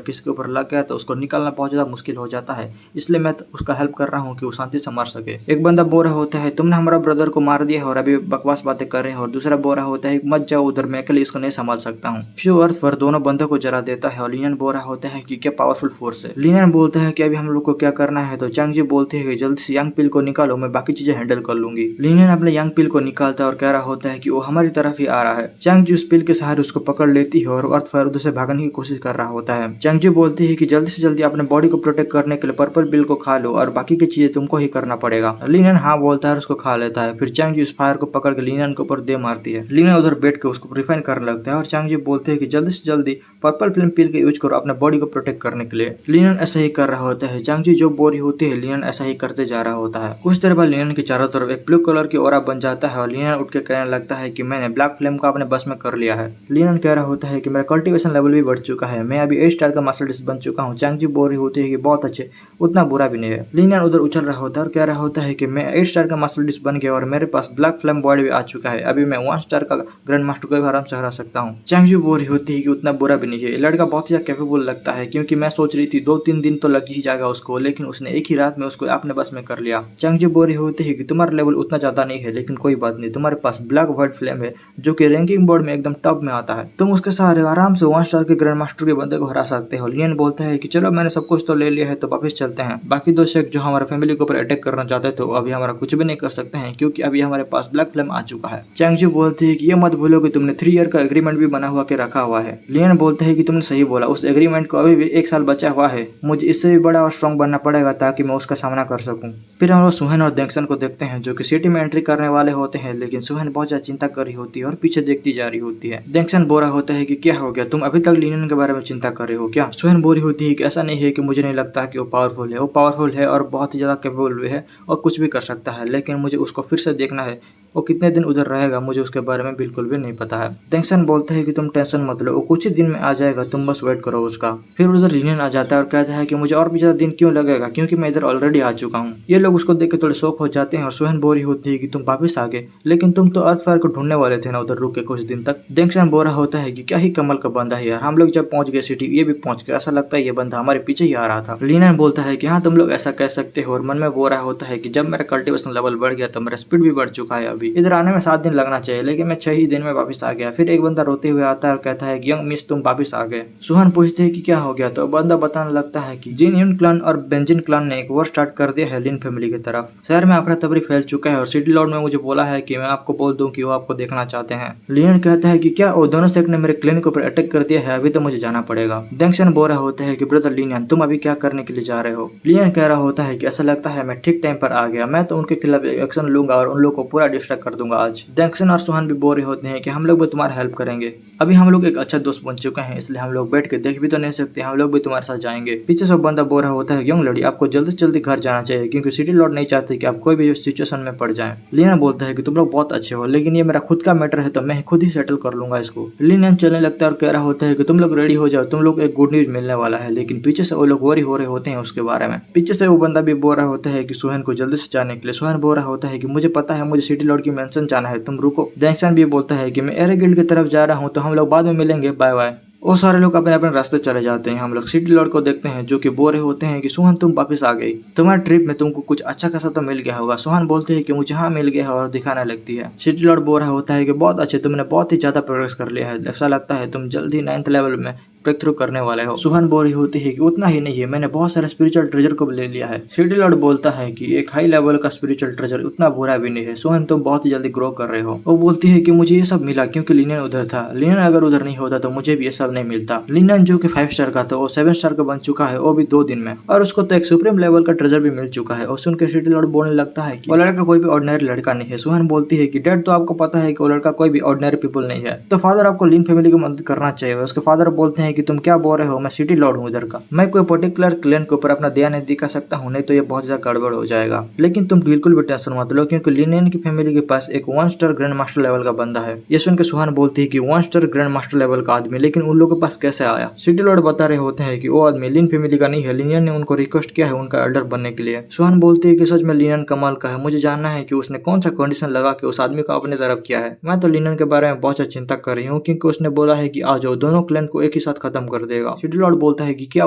किसी के ऊपर लग गया तो उसको निकालना बहुत ज्यादा मुश्किल हो जाता है, इसलिए मैं उसका हेल्प कर रहा हूँ कि वो शांति से मार सके। एक बंदा बोल रहा होता है तुमने हमारा ब्रदर को मार दिया है और अभी बकवास बातें कर रहे हैं, और दूसरा बोल रहा होता है मत जाओ उधर, मैं अकेले इसको नहीं संभाल सकता हूँ। फ्यू अर्थ पर दोनों बंदों को जला देता है और लिनियन बोल रहा होता है कि क्या पावरफुल फोर्स है। लिनियन बोलता है कि अभी हम लोग को क्या करना है तो चांगजी बोलते हैं कि जल्दी से यंग पिल को निकालो, मैं बाकी चीजें हैंडल कर लूंगी। लिनियन अपने यंग पिल को निकालता है और कह रहा होता है कि वो हमारी तरफ ही आ रहा है। चांगजी उस पिल के सहारे उसको पकड़ लेती है और अर्थ फायर उधर से भागने की कोशिश कर रहा होता है। चांगजी बोलती है कि जल्दी से जल्दी अपने बॉडी को प्रोटेक्ट करने के लिए पर्पल पिल को खा लो और बाकी की चीजें तुमको ही करना पड़ेगा। लिनियन हाँ बोलता है, उसको खा लेता है। फिर चांगजी उस फायर को पकड़ के लिनियन के ऊपर दे मारती है। लिनियन उधर बैठ के उसको रिफाइन करने लगता है और चांगजी बोलते हैं कि जल्दी से जल्दी पर्पल फिल्म पिल का यूज करो अपने बॉडी को प्रोटेक्ट करने के लिए। लिनियन ऐसा ही कर रहा होता है। चांगजी जो बोरी होती है लिनियन ऐसा ही करते जा रहा होता है। कुछ देर बाद लिनियन के चारों तरफ एक ब्लू कलर की ओरा बन जाता है और लिनियन उठ के कहने लगता है कि मैंने ब्लैक फ्लेम को अपने बस में कर लिया है। लिनियन कह रहा होता है कि मेरा कल्टीवेशन लेवल भी बढ़ चुका है, मैं अभी 8 स्टार का मास्टर डिस बन चुका हूँ। चांगजी बोल रही होती है कि बहुत अच्छे, उतना बुरा भी नहीं है। लिनियन उधर उछल रहा होता है और कह रहा होता है कि मैं 8 स्टार का मास्टर डिस बन गया और मेरे पास ब्लैक फ्लेम बॉडी भी आ चुका है, अभी मैं 1 स्टार का ग्रैंड मास्टर को भी आराम से हरा सकता हूँ। चांगजी बोल रही होती है कि उतना बुरा भी नहीं है, लड़का बहुत ही कैपेबल लगता है, क्योंकि मैं सोच रही थी 2-3 दिन तो लग ही जाएगा उसको, लेकिन उसने एक ही रात में उसको अपने बस में कर लिया। चांगजी बोल रही होती है कि तुम्हारा लेवल उतना ज्यादा नहीं है लेकिन कोई बात नहीं, तुम्हारे पास ब्लैक व्हाइट फ्लेम है जो कि रैंकिंग बोर्ड में एकदम टॉप में आता है, तुम उसके सहारे आराम से 1 स्टार के ग्रैंड मास्टर के बंदे को हरा सकते हो। लिनियन बोलता है कि चलो मैंने सब कुछ तो ले लिया है तो वापस चलते हैं, बाकी 2 शेख जो हमारे फैमिली के ऊपर अटैक करना चाहते थे अभी हमारा कुछ भी नहीं कर सकते हैं क्योंकि अभी हमारे पास ब्लैक फ्लेम आ चुका है। चांगजी बोलती है कि ये मत भूलो कि तुमने 3 ईयर का एग्रीमेंट भी बना हुआ के रखा हुआ है। लिनियन बोलते हैं कि तुमने सही बोला, उस एग्रीमेंट को अभी भी 1 साल बचा हुआ है, मुझे इससे भी बड़ा और स्ट्रॉन्ग बनना पड़ेगा ताकि मैं उसका सामना कर सकूं। फिर हम लोग सुहेन और डेंगसन को देखते हैं जो कि सिटी में एंट्री करने वाले होते हैं, लेकिन सुहेन बहुत ज्यादा चिंता कर रही होती है और पीछे देखती जा रही होती है। डेंगसन बोल रहा होता है कि क्या हो गया, तुम अभी तक लिनियन के बारे में चिंता कर रहे हो क्या। सुहेन बोल रही होती है कि ऐसा नहीं है कि मुझे नहीं लगता कि वो पावरफुल है, वो पावरफुल है और बहुत ही ज्यादा कैपेबल भी है और कुछ भी कर सकता है, लेकिन मुझे उसको फिर से देखना है, वो कितने दिन उधर रहेगा मुझे उसके बारे में बिल्कुल भी नहीं पता है। डेंगसन बोलता है कि तुम टेंशन मत लो, वो कुछ ही दिन में आ जाएगा, तुम बस वेट करो उसका। फिर उधर लिनियन आ जाता है और कहता है कि मुझे और भी ज्यादा दिन क्यों लगेगा क्योंकि मैं इधर ऑलरेडी आ चुका हूँ। ये लोग उसको देख के थोड़े शौक हो जाते हैं और सुहेन बोल रही होती है कि तुम वापिस आ गए, लेकिन तुम तो अर्थ फायर को ढूंढने वाले थे ना उधर रुक के कुछ दिन तक। डेंगसन बोल रहा होता है कि क्या ही कमल का बंदा है यार, हम लोग जब पहुंच गए सिटी ये भी पहुंच गए, ऐसा लगता है ये बंदा हमारे पीछे ही आ रहा था। लिनियन बोलता है कि हाँ तुम लोग ऐसा कह सकते हो, और मन में बोल रहा होता है कि जब मेरा कल्टीवेशन लेवल बढ़ गया तो मेरा स्पीड भी बढ़ चुका है, अभी इधर आने में 7 दिन लगना चाहिए लेकिन मैं 6 ही दिन में वापस आ गया। फिर एक बंदा रोते हुए आता है और कहता है कि यंग मिस तुम वापस आ गए। सुहान पूछते हैं कि क्या हो गया, तो बंदा बताने लगता है कि जिन यून क्लान और बेंजिन क्लान ने एक वॉर स्टार्ट कर दिया है लिन फैमिली की तरफ, शहर में अफरा तफरी फैल चुका है और सिटी लॉर्ड ने मुझे बोला है कि मैं आपको बोल दूं कि वो आपको देखना चाहते हैं। लियन कहता है कि क्या वो दोनों सेक्ट ने मेरे क्लिन के ऊपर अटैक कर दिया है, अभी तो मुझे जाना पड़ेगा। डेंगसन बोल रहा होता है कि ब्रदर लिनियन तुम अभी क्या करने के लिए जा रहे हो। लियन कह रहा होता है कि ऐसा लगता है मैं ठीक टाइम पर आ गया, मैं तो उनके खिलाफ एक्शन लूंगा और उन लोगों को पूरा डिस्ट्रैक्ट तक कर दूंगा आज। डैंक्सन और सुहान भी बोर होते हैं कि हम लोग भी तुम्हारी हेल्प करेंगे। अभी हम लोग एक अच्छा दोस्त बन चुके हैं, इसलिए हम लोग बैठ के देख भी तो नहीं सकते, हम लोग भी तुम्हारे साथ जाएंगे। पीछे से बंदा बोल रहा होता है, यंग लड़ी आपको जल्दी से जल्दी घर जाना चाहिए क्योंकि सिटी लॉर्ड नहीं चाहते कि आप कोई भी सिचुएशन में पड़ जाएं। लिनन बोलता है कि तुम लोग बहुत अच्छे हो, लेकिन ये मेरा खुद का मैटर है तो मैं खुद ही सेटल कर लूंगा इसको। लिनन चलने लगता है और कह रहा होता है कि तुम लोग रेडी हो जाओ, तुम लोग एक गुड न्यूज मिलने वाला है। लेकिन पीछे से वो लोग वरी हो रहे होते हैं उसके बारे में। पीछे से वो बंदा भी बोल रहा होता है कि सुहान को जल्दी से जाने के लिए। सुहान बोल रहा होता है कि मुझे पता है, मुझे सिटी लॉर्ड की मेंशन जाना है, तुम रुको। जैक्सन भी बोलता है कि मैं एरे गिल्ड की तरफ जा रहा हूँ, तो हम लोग बाद में मिलेंगे, बाय बाय। वो सारे लोग अपने अपने रास्ते चले जाते हैं। हम लोग सिटी लॉर्ड को देखते हैं जो कि बोल रहे होते हैं कि सुहान तुम वापस आ गई, तुम्हारे ट्रिप में तुमको कुछ अच्छा खासा तो मिल गया होगा। सुहान बोलते हैं कि मुझे हाँ मिल गया है और दिखाने लगती है। सिटी लॉर्ड बोल रहा होता है कि बहुत अच्छे, तुमने बहुत ही ज्यादा प्रोग्रेस कर लिया है, ऐसा लगता है तुम जल्दी 9th लेवल में ब्रेक थ्रू करने वाले हो। सुहान बोल रही होती है कि उतना ही नहीं है, मैंने बहुत सारे स्पिरिचुअल ट्रेजर को ले लिया है। सिटी लॉर्ड बोलता है कि एक हाई लेवल का स्पिरिचुअल ट्रेजर उतना बुरा भी नहीं है, सुहान तुम बहुत ही जल्दी ग्रो कर रहे हो। वो बोलती है कि मुझे ये सब मिला क्योंकि लिनन उधर था, लिनन अगर उधर नहीं होता तो मुझे भी ये सब नहीं मिलता। लिनन जो कि 5 स्टार का था वो 7 स्टार का बन चुका है, वो भी 2 दिन में, और उसको तो एक सुप्रीम लेवल का ट्रेजर भी मिल चुका है। और सुनकर सिटी लॉर्ड बोलने लगता है कि वो लड़का कोई भी ऑर्डिनरी लड़का नहीं है। सुहान बोलती है कि डैड तो आपको पता है कि वो लड़का कोई भी ऑर्डिनरी पीपल नहीं है, तो फादर आपको लिन फैमिली की मदद करना चाहिए। उसके फादर बोलते हैं कि तुम क्या बोल रहे हो, मैं सिटी लॉर्ड हूँ इधर का, मैं कोई पर्टिकुलर क्लैन के ऊपर अपना दया नहीं दिखा सकता हूँ, नहीं तो ये बहुत ज्यादा गड़बड़ हो जाएगा। लेकिन तुम बिल्कुल भी टेंशन मत लो क्योंकि लिनियन की फैमिली के पास एक 1 स्टार ग्रैंड मास्टर लेवल का बंदा है। ये सुनकर सुहान बोलती है कि 1 स्टार ग्रैंड मास्टर लेवल का आदमी, लेकिन उन लोगों के पास कैसे आया। सिटी लॉर्ड बता रहे होते हैं कि वो आदमी लिन फैमिली का नहीं है, लिनियन ने उनको रिक्वेस्ट किया है उनका एल्डर बनने के लिए। सुहान बोलती है कि सच में लिनियन कमाल का है, मुझे जानना है कि उसने कौन सा कंडीशन लगा के उस आदमी को अपने तरफ किया है। मैं तो लिनियन के बारे में बहुत चिंता कर रही हूँ क्योंकि उसने बोला है कि आज वो दोनों क्लैन को एक ही साथ खत्म कर देगा। सिटी लॉर्ड बोलता है कि क्या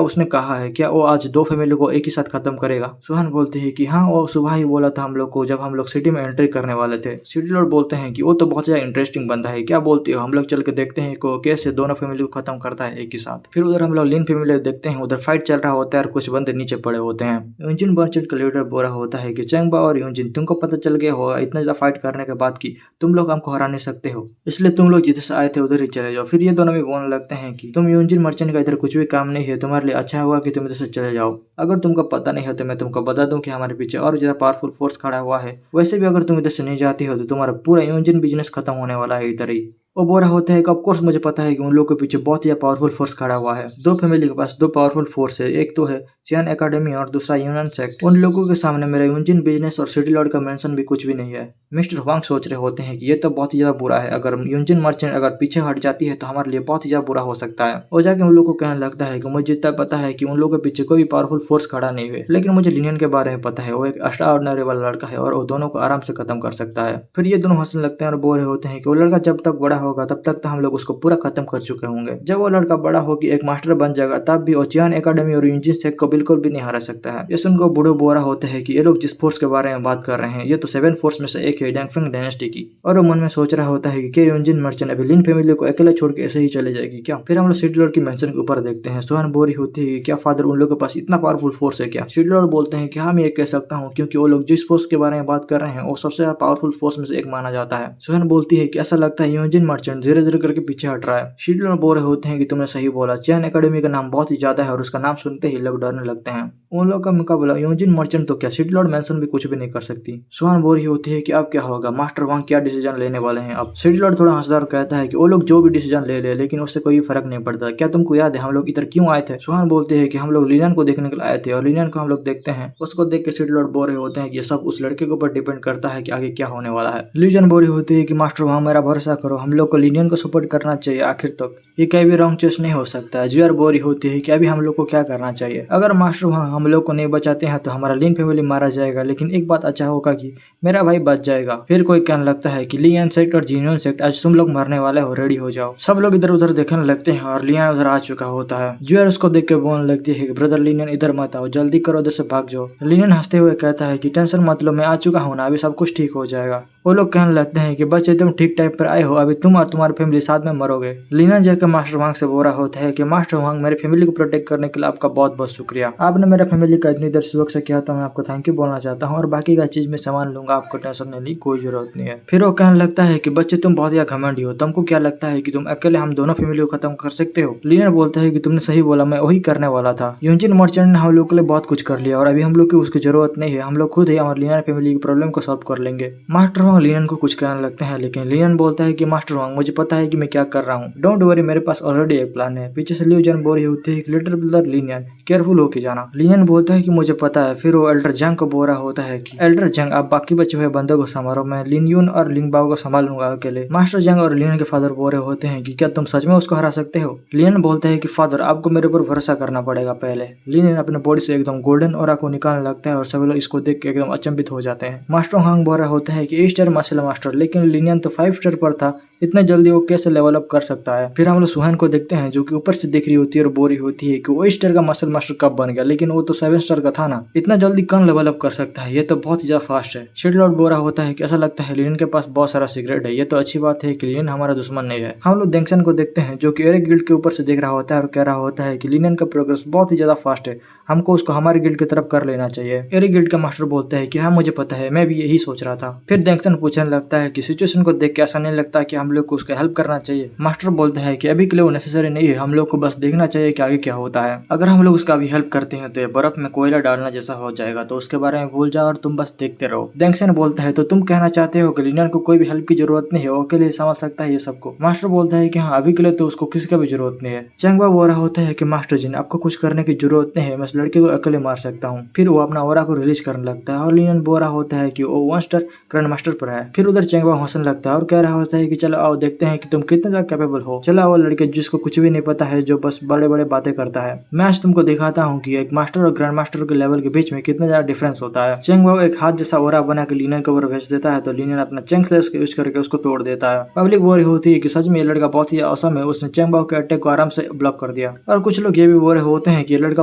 उसने कहा है, क्या वो आज 2 फैमिली को एक ही साथ खत्म करेगा। सुहान बोलते हैं कि हाँ, वो सुबह ही बोला था हम लोग को जब हम लोग सिटी में एंट्री करने वाले थे। सिटी लॉर्ड बोलते हैं कि वो तो बहुत ज्यादा इंटरेस्टिंग बंदा है, क्या बोलती हो, हम लोग चल के देखते हैं को कैसे दोनों फैमिली को खत्म करता है एक ही साथ। फिर उधर हम लोग लिन फैमिली देखते हैं, उधर फाइट चल रहा होता है और कुछ बंदे नीचे पड़े होते हैं। यूजिन मर्चेंट का लीडर बोल रहा होता है कि चैंगबा और यूजिन, तुमको पता चल गया होगा इतना ज्यादा फाइट करने के बाद कि तुम लोग हमको हरा नहीं सकते हो, इसलिए तुम लोग जिधर से आए थे उधर ही चले जाओ। फिर ये दोनों भी बोलने लगते हैं कि तुम यूजिन मर्चेंट का इधर कुछ भी काम नहीं है, तुम्हारे लिए अच्छा होगा कि तुम इधर से चले जाओ। अगर तुमको पता नहीं है तो मैं तुमको बता दूं कि हमारे पीछे और ज्यादा पावरफुल फोर्स खड़ा हुआ है। वैसे भी अगर तुम इधर से नहीं जाती हो तो तुम्हारा पूरा यूजिन बिजनेस खत्म होने वाला है इधर ही। वो बोल रहा होता है कि ऑफकोर्स मुझे पता है कि उन लोगों के पीछे बहुत ही पावरफुल फोर्स खड़ा हुआ है। 2 फैमिली के पास 2 पावरफुल फोर्स है, एक तो है चियन एकेडमी और दूसरा यूनियन सेक्ट। उन लोगों के सामने मेरा यूजिन बिजनेस और सिटी लॉर्ड का मेंशन भी कुछ भी नहीं है। मिस्टर वांग सोच रहे होते हैं कि ये तो बहुत ही ज्यादा बुरा है, अगर यूजिन मर्चेंट अगर पीछे हट जाती है तो हमारे लिए बहुत ही ज्यादा बुरा हो सकता है। और जाके उन लोगों को कहने लगता है कि मुझे जितना पता है कि उन लोगों के पीछे कोई भी पावरफुल फोर्स खड़ा नहीं है, लेकिन मुझे लिनियन के बारे में पता है, वो एक एक्स्ट्राऑर्डिनरी वाला लड़का है और वो दोनों को आराम से खत्म कर सकता है। फिर ये दोनों हंसने लगते हैं और बोल रहे होते हैं कि वो लड़का जब तक बड़ा होगा तब तक तो हम लोग उसको पूरा खत्म कर चुके होंगे, जब वो लड़का बड़ा होकर एक मास्टर बन जाएगा तब भी ओचियन एकेडमी और यूजिन सेक्ट को बिल्कुल भी नहीं हरा सकता है। ये सुनकर बूढ़े बोरा होते हैं कि ये लोग जिस फोर्स के बारे में बात कर रहे हैं ये तो 7 फोर्स में से एक है, डैंगफेंग डायनेस्टी की। और वो मन में सोच रहा होता है कि क्या यूजिन मर्चेंट अभी लिन फैमिली को अकेले छोड़ के ऐसे ही चले जाएगी क्या। फिर हम लोग सिटी लॉर्ड की मेंशन के ऊपर देखते हैं। सुहान बोरी होती है क्या फादर उन लोगों के पास इतना पावरफुल फोर्स है क्या। सिटी लॉर्ड बोलते हैं कि हाँ, मैं ये कह सकता हूँ क्योंकि वो लोग जिस फोर्स के बारे में बात कर रहे हैं वो सबसे पावरफुल फोर्स में से एक माना जाता है। सुहान बोलती है कि ऐसा लगता है यूजिन मर्चेंट धीरे धीरे करके पीछे हट रहा है। सिटी लॉर्ड बोल रहे होते हैं कि तुमने सही बोला, चैन एकेडमी का नाम बहुत ही ज्यादा है और उसका नाम सुनते ही लोग डरने लगते हैं। उन लोग का मुकाबला यूजिन मर्चेंट तो क्या, सिटी लॉर्ड मेंशन भी कुछ भी नहीं कर सकती। सुहान बोल रही होती है कि अब क्या होगा, मास्टर वांग क्या डिसीजन लेने वाले हैं अब। सिटी लॉर्ड थोड़ा हंसदार कहता है कि वो लोग जो भी डिसीजन ले ले लेकिन उससे कोई फर्क नहीं पड़ता, क्या तुमको याद है हम लोग इधर क्यों आए थे। सुहान बोलते हैं कि हम लोग लिनियन को देखने के लिए आए थे और लिनियन को हम लोग देखते हैं। उसको देख के सिटी लॉर्ड बोल रहे होते हैं कि ये सब उस लड़के के ऊपर डिपेंड करता है कि आगे क्या होने वाला है। लिजन बोल रही होती है कि मास्टर वांग मेरा भरोसा करो, हम लोग को लिनियन को सपोर्ट करना चाहिए आखिर तक, ये कहीं भी रॉन्ग चॉइस नहीं हो सकता है। जुआर बोरी होती है कि अभी हम लोग को क्या करना चाहिए, अगर मास्टर वहाँ हम लोग को नहीं बचाते हैं तो हमारा लिन फैमिली मारा जाएगा, लेकिन एक बात अच्छा होगा कि मेरा भाई बच जाएगा। फिर कोई कहने लगता है कि लियन सेक्ट और जीनियन सेक्ट आज तुम लोग मरने वाले हो, रेडी हो जाओ। सब लोग इधर उधर देखने लगते हैं और लियन उधर आ चुका होता है। जुआर उसको देख के बोलने लगती है कि ब्रदर लियन इधर मत आओ, जल्दी करो, इधर से भाग जाओ। लियन हंसते हुए कहता है कि टेंशन मत लो, मैं आ चुका हूँ ना, अभी सब कुछ ठीक हो जाएगा। वो लोग कहने लगते हैं कि बच्चे तुम ठीक टाइम पर आए हो, अभी तुम तुम और तुम्हारी फैमिली साथ में मरोगे। लिनन जाकर मास्टर वांग से बोल रहा होता है कि मास्टर वांग, मेरी फैमिली को प्रोटेक्ट करने के लिए आपका बहुत बहुत शुक्रिया। आपने मेरा फैमिली का इतनी देर सुरक्षा किया तो मैं आपको थैंक यू बोलना चाहता हूँ और बाकी का चीज मैं सामान लूंगा, आपको टेंशन लेने की कोई जरूरत नहीं है। फिर वो कहने लगता है कि बच्चे तुम बहुत ज्यादा घमंडी हो, तुमको क्या लगता है कि तुम अकेले हम दोनों फैमिली को खत्म कर सकते हो। लिनन बोलता है कि तुमने सही बोला, मैं वही करने वाला था। यूजिन मर्चेंट ने हम लोग के लिए बहुत कुछ कर लिया और अभी हम लोग की उसकी जरूरत नहीं है, हम लोग खुद ही हमारे लिनन फैमिली की प्रॉब्लम को सॉल्व कर लेंगे। मास्टर वांग लिनन को कुछ कहने लगते हैं लेकिन लिनन बोलता है कि मास्टर वांग, मुझे पता है कि मैं क्या कर रहा हूँ, डोंट वरी, मेरे पास ऑलरेडी एक प्लान है। पीछे से लियू जन बोल रही होती है कि लिटिल ब्रदर लिनन, केयरफुल होके जाना। लिनन बोलता है कि मुझे पता है। फिर वो एल्डर जंग को बोल रहा होता है कि एल्डर जंग, आप बाकी बचे हुए बंदों को संभालो, मैं लिन यून और लिंग बाओ को संभाल लूंगा अकेले। मास्टर जंग और लिनन के फादर बोल रहे होते हैं कि क्या तुम सच में उसको हरा सकते हो। लिनन बोलता है कि फादर, आपको मेरे ऊपर भरोसा करना पड़ेगा पहले। लिनन अपने बॉडी से एकदम गोल्डन ऑरा को निकालने लगता है और सभी लोग इसको देख के एकदम अचंभित हो जाते हैं। मास्टर हांग बोल रहा होता है कि 8 स्टार मार्शल मास्टर, लेकिन लिनन तो 5 स्टार पर था, इतने जल्दी वो कैसे लेवल अप कर सकता है। फिर हम लोग सुहान को देखते हैं जो कि ऊपर से देख रही होती है और बोल रही होती है कि वो 8 स्टार का मार्शल मास्टर कब बन गया, लेकिन वो तो 7 स्टार का था ना, इतना जल्दी कौन लेवल अप कर सकता है, ये तो बहुत ही ज्यादा फास्ट है। शिड लॉर्ड बोल रहा होता है कि ऐसा लगता है लिनन के पास बहुत सारा सीक्रेट है, ये तो अच्छी बात है कि लिनन हमारा दुश्मन नहीं है। हम लोग डेंगसन को देखते हैं जो कि एरिक गिल्ड के ऊपर से देख रहा होता है और कह रहा होता है कि लिनन का प्रोग्रेस बहुत ही ज्यादा फास्ट है, हमको उसको हमारे गिल्ड की तरफ कर लेना चाहिए। एरिक गिल्ड का मास्टर बोलता है कि हाँ मुझे पता है, मैं भी यही सोच रहा था। फिर डेंगसन पूछने लगता है कि सिचुएशन को देख के ऐसा नहीं लगता कि हम लोग को उसका हेल्प करना चाहिए। मास्टर बोलता है कि अभी के लिए वो नेसेसरी नहीं है, हम लोग को बस देखना चाहिए कि आगे क्या होता है। अगर हम लोग उसका भी हेल्प करते हैं तो ये बर्फ में कोयला डालना जैसा हो जाएगा, तो उसके बारे में भूल जाओ और तुम बस देखते रहो। डेंगसन बोलता है तो तुम कहना चाहते हो कि लिनन को कोई भी हेल्प की जरूरत नहीं है, वो अकेले संभाल सकता है ये सबको। मास्टर बोलता है कि हाँ अभी के लिए तो उसको किसी का भी जरूरत नहीं है। चैंगबा बोल रहा होता है कि मास्टर जी, आपको कुछ करने की जरूरत नहीं है, मैं इस लड़के को अकेले मार सकता हूँ। फिर वो अपना ओरा को रिलीज करने लगता है और लिनन बोल रहा होता है कि वो 1 स्टार ग्रैंड मास्टर पर है। फिर उधर चैंगबा हंसने लगता है और कह रहा होता है कि चलो आओ देखते हैं कि तुम कितने ज्यादा कैपेबल हो। चलो वो लड़के जिसको कुछ भी नहीं पता है, जो बस बड़े बड़े बातें करता है, मैं आज तुमको दिखाता हूँ कि एक मास्टर और ग्रैंड मास्टर के लेवल के बीच में कितना ज्यादा डिफरेंस होता है। चैंगबा एक हाथ जैसा ओरा बना के लिनन के ऊपर भेज देता है तो लिनन अपना चैंग स्लैश यूज करके उसको तोड़ देता है। पब्लिक बोल रही होती है कि सच में ये लड़का बहुत ही औसम है, उसने चैंगबा के अटैक को आराम से ब्लॉक कर दिया। और कुछ लोग ये भी बोल रहे होते हैं कि ये लड़का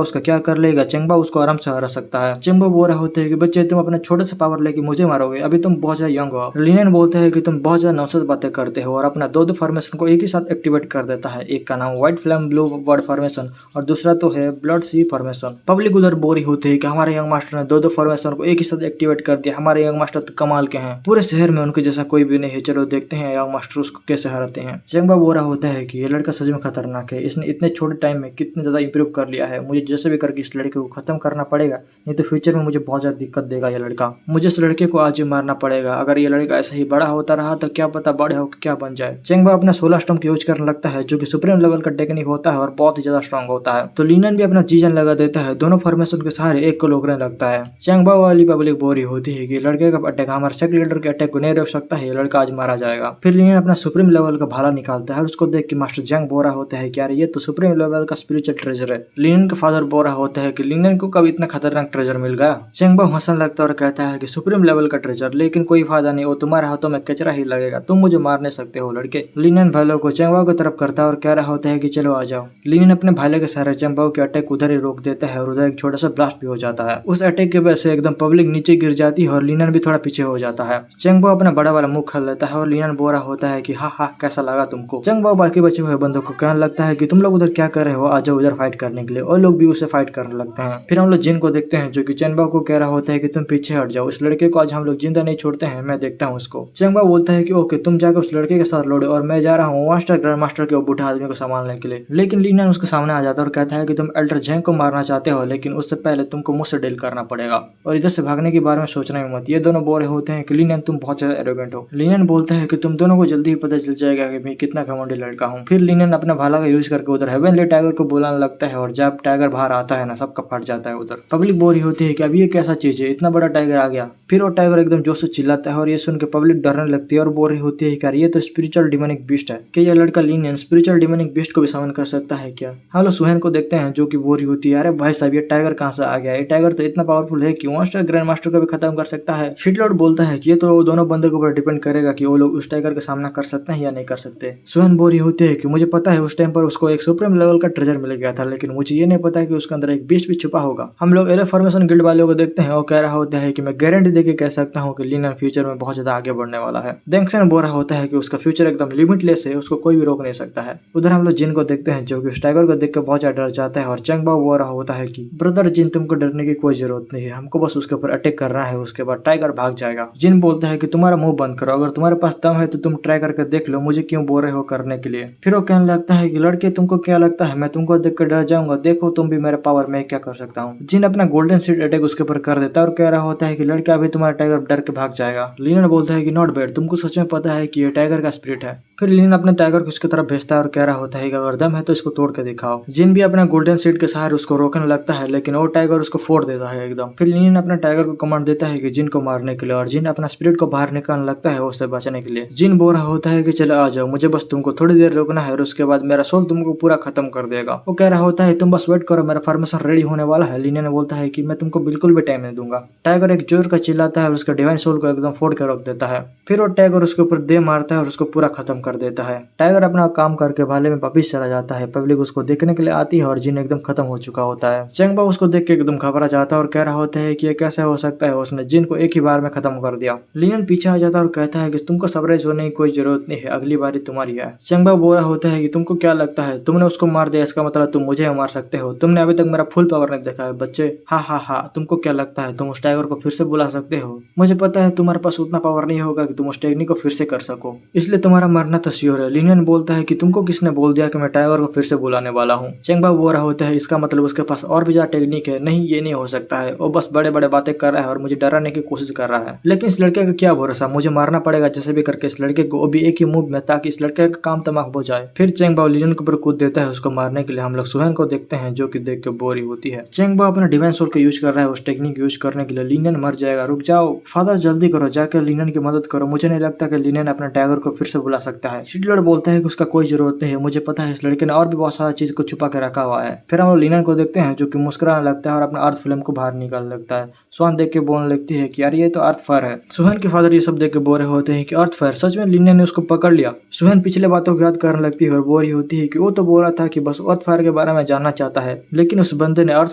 उसका क्या कर लेगा, चैंगबा उसको आराम से हरा सकता है। चैंगबा बोल रहे होते हैं कि बच्चे तुम अपने छोटे से पावर लेके मुझे मारोगे, अभी तुम बहुत ज्यादा यंग हो। लिनन बोलते हैं कि तुम बहुत ज्यादा नौसत बातें करते हो और अपना दो फॉर्मेशन को एक ही साथ एक्टिवेट कर देता है। एक का नाम white flame Blue World formation और दूसरा तो है ब्लड सी फॉर्मेशन। पब्लिक उधर बोरी होते हैं कि हमारे यंग मास्टर ने दो फॉर्मेशन को एक ही साथ एक्टिवेट कर दिया, हमारे यंग मास्टर तो कमाल के हैं, पूरे शहर में उनके जैसा कोई भी नहीं है, चलो देखते हैं यंग मास्टर उसको कैसे हराते हैं। चैंगबा बोल रहा होता है कि ये लड़का सच में खतरनाक है, इसने इतने छोटे टाइम में कितने ज्यादा इंप्रूव कर लिया है, मुझे जैसे भी करके इस लड़के को खत्म करना पड़ेगा, नहीं तो फ्यूचर में मुझे बहुत ज्यादा दिक्कत देगा ये लड़का, मुझे इस लड़के को आज ही मारना पड़ेगा। अगर ये लड़का ऐसा ही बड़ा होता रहा तो क्या पता बड़े होकर क्या बन जाए। चैंगबा अपना 16 स्टॉर्म यूज करने लगता है जो कि सुप्रीम लेवल का टेक्निक होता है और बहुत ही ज्यादा स्ट्रॉन्ग होता है। तो लिनन भी अपना जीजन लगा देता है, दोनों फॉर्मेशन के सहारे एक को रोकने लगता है। चैंगबा वाली पब्लिक बोरी होती है कि लड़के का अटैक हमारे सेक्ट लीडर के अटैक को नहीं रोक सकता है, ये लड़का आज मारा जाएगा। फिर लिनन अपना सुप्रीम लेवल का भाला निकालता है और उसको देख के मास्टर जंग बोरा होता है कि यार ये तो सुप्रीम लेवल का स्पिरिचुअल ट्रेजर है। लिनन का फादर बोरा होता है कि लिनन को कब इतना खतरनाक ट्रेजर मिल गया। चैंगबा हंसने लगता है और कहता है कि सुप्रीम लेवल का ट्रेजर, लेकिन कोई फायदा नहीं, वो तुम्हारे हाथों में कचरा ही लगेगा, तुम मुझे मार नहीं सकते हो लड़के। लिनन भाइयों को चैंगबा की तरफ करता है और कह रहा होता है कि चलो आ जाओ। लिनन अपने भाले के सहारे चैंगबा के अटैक उधर ही रोक देता है और उधर एक छोटा सा ब्लास्ट भी हो जाता है। उस अटैक की वजह से एकदम पब्लिक नीचे गिर जाती है और लिनन भी थोड़ा पीछे हो जाता है। चैंगबा अपना बड़ा वाला मुंह खोल लेता है और लिनन बोरा होता है कि हाँ हाँ कैसा लगा तुमको। चैंगबा बाकी बचे हुए बंदों को कहने लगता है कि तुम लोग उधर क्या कर रहे हो, आ जाओ उधर फाइट करने के लिए, और लोग भी उसे फाइट करने लगते हैं। फिर हम लोग जिन को देखते हैं जो कि चैंगबा को कह रहा होता है कि तुम पीछे हट जाओ, इस लड़के को आज हम लोग जिंदा नहीं छोड़ते हैं, मैं देखता हूँ उसको। चैंगबा बोलता है कि ओके तुम जाकर उस लड़के के साथ लड़ो और मैं जा रहा हूँ मास्टर ग्रैंड मास्टर के बूढ़े आदमी को संभालने के लिए। लेकिन लिनन उसके सामने आ जाता है और कहता है कि तुम एल्डर जैंग को मारना चाहते हो, लेकिन उससे पहले तुमको मुझसे डील करना पड़ेगा और इधर से भागने के बारे में सोचना भी मत। ये दोनों बोल रहे होते हैं कि लिनन तुम बहुत ज्यादा एरोगेंट हो। लिनन बोलता है कि तुम दोनों को जल्दी ही पता चल जाएगा कि मैं कितना घमंडी लड़का हूँ। फिर लिनन अपना भाला का यूज करके उधर हेवनली टाइगर को बुलाने लगता है और जब टाइगर बाहर आता है ना सबका फट जाता है उधर। पब्लिक बोल रही होती है कि अब ये कैसा चीज है, इतना बड़ा टाइगर आ गया। फिर वो टाइगर एकदम जोश से चिल्लाता है और ये सुन के पब्लिक डरने लगती है और बोल रही होती है कि ये तो स्पिरिचुअल डिमोनिक बीस्ट है, कि यह लड़का लिनन स्पिरिचुअल डिमोनिक बीस्ट को भी समन कर सकता है क्या। हम लोग सुहैन को देखते हैं जो कि बोल रही होती है अरे भाई साहब ये टाइगर कहाँ से आ गया, ये टाइगर तो इतना पावरफुल है कि मास्टर ग्रैंड मास्टर को भी खत्म कर सकता है। शिडलॉर्ड बोलता है कि ये तो दोनों बंदों के ऊपर डिपेंड करेगा कि वो लोग उस टाइगर का सामना कर सकते हैं या नहीं कर सकते। सुहैन बोल रही होती है कि मुझे पता है उस टाइम पर उसको एक सुप्रीम लेवल का ट्रेजर मिल गया था, लेकिन मुझे ये नहीं पता कि उसके अंदर एक बीस्ट भी छुपा होगा। हम लोग एरे फॉर्मेशन गिल्ड वालों को देखते हैं, वो कह रहा होता है कि मैं गारंटी देके कह सकता हूँ कि लिनन फ्यूचर में बहुत ज्यादा आगे बढ़ने वाला है। डेंगसन बोल रहा होता है कि उसका फ्यूचर एकदम लिमिटलेस है, उसको कोई भी रोक नहीं सकता है। उधर हम लोग जिन को देखते हैं जो कि उस टाइगर को देख कर बहुत ज्यादा डर जाता है और चैंग बाओ बोल रहा होता है कि ब्रदर जिन तुमको डरने की कोई जरूरत नहीं है, हमको बस उसके ऊपर अटैक करना है, उसके बाद टाइगर भाग जाएगा। जिन बोलता है कि तुम्हारा मुंह बंद करो, अगर तुम्हारे पास दम है तो तुम ट्राई करके देख लो, मुझे क्यों बोल रहे हो करने के लिए। फिर वो कहने लगता है कि लड़के तुमको क्या लगता है मैं तुमको देख कर डर जाऊंगा, देखो तुम भी मेरे पावर में क्या कर सकता हूँ। जिन अपना गोल्डन सीड अटैक उसके ऊपर कर देता है और कह रहा होता है कि लड़का अभी तुम्हारा टाइगर डर के भाग जाएगा। लिनन बोलता है कि नॉट बैड, तुमको सच में पता है कि ये टाइगर का स्पिरिट है। फिर लिनन अपने टाइगर को उसकी तरफ भेजता है और कह रहा होता है कि अगर दम है तो इसको तोड़ के दिखाओ। जिन भी अपना गोल्डन सीड के सहारे उसको रोकने लगता है लेकिन वो टाइगर उसको फोड़ देता है एकदम। फिर लिनन अपने टाइगर को कमांड देता है कि जिन को मारने के लिए और जिन अपना स्पिरिट को बाहर निकालने लगता है उससे बचने के लिए। जिन बोल रहा होता है कि चलो आ जाओ, मुझे बस तुमको थोड़ी देर रोकना है और उसके बाद मेरा सोल तुमको पूरा खत्म कर देगा। वो कह रहा होता है तुम बस वेट करो, मेरा फॉर्मेशन रेडी होने वाला है। लिनन बोलता है कि मैं तुमको बिल्कुल भी टाइम नहीं दूंगा। टाइगर एक जोर का चिल्लाता है और उसका डिवाइन सोल को एकदम फोड़ कर रख देता है। फिर वो टाइगर उसके ऊपर दे मारता है और उसको पूरा खत्म कर देता है। टाइगर अपना काम करके भाले में वापिस चला जाता है। पब्लिक उसको देखने के लिए आती है और जिन एकदम खत्म हो चुका होता है। चैंग बाओ उसको देख के एकदम घबरा जाता है और कह रहा होता है कि ये कैसे हो सकता है, उसने जिन को एक ही बार में खत्म कर दिया। लिनन पीछे आ जाता है और कहता है कि तुमको सरप्राइज होने की कोई जरूरत नहीं है, अगली बारी तुम्हारी है। चैंग बाओ बोल रहा होता है कि तुमको क्या लगता है तुमने उसको मार दिया इसका मतलब तुम मुझे मार सकते हो, तुमने अभी तक मेरा फुल पावर नहीं देखा है बच्चे। हाँ हाँ हाँ, तुमको क्या लगता है तुम उस टाइगर को फिर से बुला सकते हो? मुझे पता है तुम्हारे पास उतना पावर नहीं होगा कि तुम उस टेक्निक को फिर से कर सको, इसलिए तुम्हारा मरना तो श्योर है। लिनियन बोलता है कि तुमको किसने बोल दिया कि मैं टाइगर को फिर से बुलाने वाला हूँ? चैंग बाओ बोल रहा होता है इसका मतलब उसके पास और भी ज्यादा टेक्निक है। नहीं, ये नहीं हो सकता है, वो बस बड़े बड़े बातें कर रहा है और मुझे डराने की कोशिश कर रहा है। लेकिन इस लड़के का क्या भरोसा, मुझे मारना पड़ेगा जैसे भी करके इस लड़के को, भी एक ही मूव में, ताकि इस लड़के का काम तमाम हो जाए। फिर चैंग बाओ लिनियन के ऊपर कूद देता है उसको मारने के लिए। हम लोग सुहेन को देखते हैं जो कि देख के बोरी होती है। चैंग बाओ अपना डिवाइन सोल का यूज कर रहा है उस टेक्निक यूज करने के लिए। लिनियन मर जाएगा, रुक जाओ फादर, जल्दी करो, जाकर लिनियन की मदद करो, मुझे नहीं लगता कि लिनियन अपना टाइगर को फिर से बुला सकता है। शिडलर बोलता है कि उसका कोई जरूरत नहीं है, मुझे पता है इस लड़के ने और भी बहुत सारा चीज को छुपा के रखा हुआ है। फिर हम लोग लिनियन को देखते हैं जो कि मुस्कुराने लगता है और अपना अर्थ फिल्म को बाहर निकालने लगता है। स्वान देख के बोलने लगती है कि यार ये तो अर्थ फायर है। सुहन के फादर ये सब देख के बोल रहे होते हैं कि अर्थ फायर, सच में लिनियन ने उसको पकड़ लिया। सुहन पिछले बातों को याद करने लगती है और बोल रही होती है कि वो तो बोल रहा था कि बस अर्थ फायर के बारे में जानना चाहता है, लेकिन उस बंदे ने अर्थ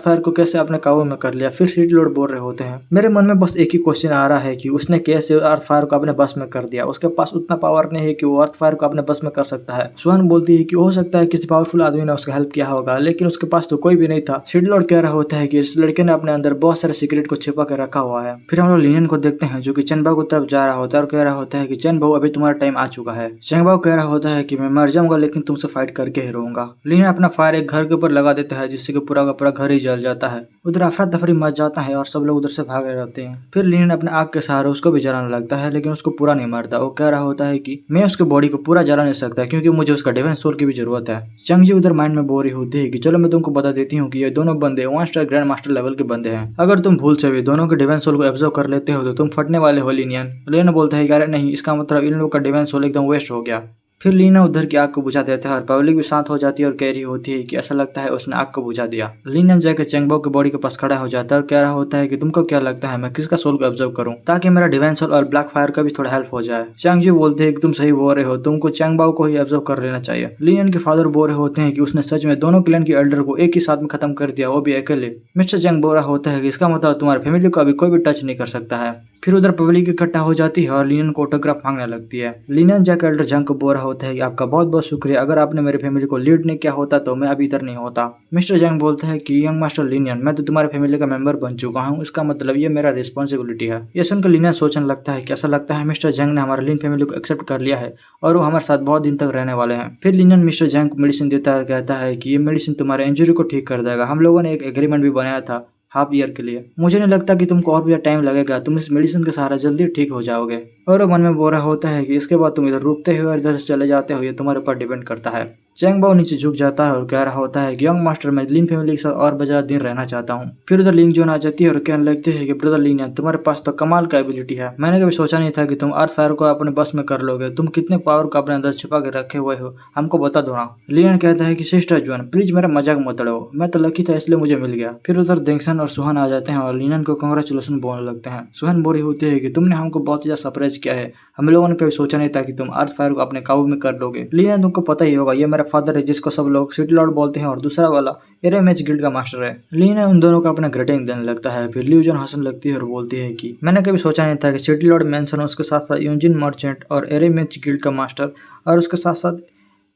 फायर को कैसे अपने काबू में कर लिया। फिर सीड लॉर्ड बोल रहे होते हैं मेरे मन में बस एक ही क्वेश्चन आ रहा है कि उसने कैसे अर्थ फायर को अपने बस में कर दिया, उसके पास उतना पावर नहीं है कि वो अर्थ फायर को अपने बस में कर सकता है। सुहन बोलती है कि हो सकता है किसी पावरफुल आदमी ने उसका हेल्प किया होगा, लेकिन उसके पास तो कोई भी नहीं था। सीड लॉर्ड कह रहा होता है कि इस लड़के ने अपने अंदर बहुत सारे सीक्रेट को छिपा कर रखा हुआ है। फिर हम लोग लिनियन को देखते हैं जो कि चैन बाओ की तरफ जा रहा होता है और कह रहा होता है कि चैन बाओ अभी तुम्हारा टाइम आ चुका है। चैन बाओ कह रहा होता है कि मैं मर जाऊंगा लेकिन तुमसे फाइट करके ही रहूंगा। लिनियन अपना फायर एक घर के ऊपर लगा देता है जिससे कि पूरा का पूरा घर ही जल जाता है। उधर अफरा तफरी मच जाता है और सब लोग उधर से भाग रहे रहते हैं। फिर लिनियन अपने आग के सहारे उसको भी जलाने लगता है लेकिन उसको पूरा नहीं मारता। वो कह रहा होता है कि मैं उसके बॉडी को पूरा जला नहीं सकता क्योंकि मुझे उसका डिवाइन सोल की भी जरूरत है। चंगजी उधर माइंड में बोल रही होती है कि चलो मैं तुमको बता देती हूँ कि ये दोनों बंदे 1 स्टार ग्रैंड मास्टर लेवल के बंदे हैं। अगर तुम भूल से भी दोनों के डिवाइन सोल को एब्जॉर्ब कर लेते हो तो तुम फटने वाले हो लिनियन। लिनियन बोलता है कि अरे नहीं, इसका मतलब इन लोगों का डिवाइन सोल एकदम वेस्ट हो गया। फिर लीना उधर की आग को बुझा देता है और पब्लिक भी शांत हो जाती है और कह रही होती है कि ऐसा लगता है उसने आग को बुझा दिया। लीना जाकर चैंगबाओ की बॉडी के पास खड़ा हो जाता है और कह रहा होता है कि तुमको क्या लगता है मैं किसका सोल को ऑब्जर्व करूं ताकि मेरा डिवाइन सोल और ब्लैक फायर का भी थोड़ा हेल्प हो जाए। चैंगजी बोलते हैं कि तुम सही बोल रहे हो, तुमको चैंगबाओ को ही ऑब्जर्व कर लेना चाहिए। लिनियन के फादर बोल रहे होते हैं कि उसने सच में दोनों क्लैन के एल्डर को एक ही साथ में खत्म कर दिया, वो भी अकेले। मिस्टर चैंग बोल रहा होता है कि इसका मतलब तुम्हारी फैमिली को अभी कोई भी टच नहीं कर सकता है। फिर उधर पब्लिक इकट्ठा हो जाती है और लिनियन को ऑटोग्राफ मांगने लगती है। लिनियन जाकर एल्डर जंग को बोल रहा होता है कि आपका बहुत बहुत शुक्रिया, अगर आपने मेरी फैमिली को लीड नहीं किया होता तो मैं अभी इधर नहीं होता। मिस्टर जंग बोलता है कि यंग मास्टर लिनियन, मैं तो तुम्हारी फैमिली का मेंबर बन चुका हूँ, इसका मतलब ये मेरा रिस्पॉन्सिबिलिटी है। ये सुनकर लिनियन सोचने लगता है कि ऐसा लगता है मिस्टर जंग ने हमारे लिन फैमिली को एक्सेप्ट कर लिया है और वो हमारे साथ बहुत दिन तक रहने वाले हैं। फिर लिनियन मिस्टर जंग को मेडिसिन देता है, कहता है कि ये मेडिसिन तुम्हारे इंजरी को ठीक कर देगा। हम लोगों ने एक एग्रीमेंट भी बनाया था हाफ ईयर के लिए, मुझे नहीं लगता कि तुमको और भी टाइम लगेगा, तुम इस मेडिसिन के सहारा जल्दी ठीक हो जाओगे। और वो मन में बोल रहा होता है कि इसके बाद तुम इधर रुकते हो और इधर से चले जाते हो, ये तुम्हारे ऊपर डिपेंड करता है। चैंगबाओ नीचे झुक जाता है और कह रहा होता है कि यंग मास्टर मैं लिन फैमिली के साथ और बजा दिन रहना चाहता हूँ। फिर उधर लिंग जोन आ जाती है और कहने लगती है कि ब्रदर लिनियन, तुम्हारे पास तो कमाल का एबिलिटी है, मैंने कभी सोचा नहीं था कि तुम अर्थ फायर को अपने बस में कर लोगे, तुम कितने पावर को अपने अंदर छिपा के रखे हुए हो, हमको बता दो ना। लिनियन कहता है कि सिस्टर जोन प्लीज मेरा मजाक मत उड़ाओ, मैं तो लकी था इसलिए मुझे मिल गया। फिर उधर देंगसन और सुहान आ जाते हैं और लिनियन को कांग्रेचुलेशन बोलने लगते हैं। सुहान बोल रही होती है कि तुमने हमको बहुत ज्यादा सरप्राइज किया है, हम लोगों ने कभी सोचा नहीं था कि तुम अर्थ फायर को अपने काबू में कर लोगे। लिनियन तुमको पता ही होगा ये मेरा फादर है जिसको सब लोग सिटी लॉर्ड बोलते हैं और दूसरा वाला एरेमेज गिल्ड का मास्टर है। लीन उन दोनों को अपना ग्रेटिंग देने लगता है। फिर ल्यूजन हंसने लगती है और बोलती है कि मैंने कभी सोचा नहीं था कि सिटी लॉर्ड मेंशन उसके साथ साथ यूजिन मर्चेंट और एरेमेज गिल्ड का मास्टर और उसके साथ साथ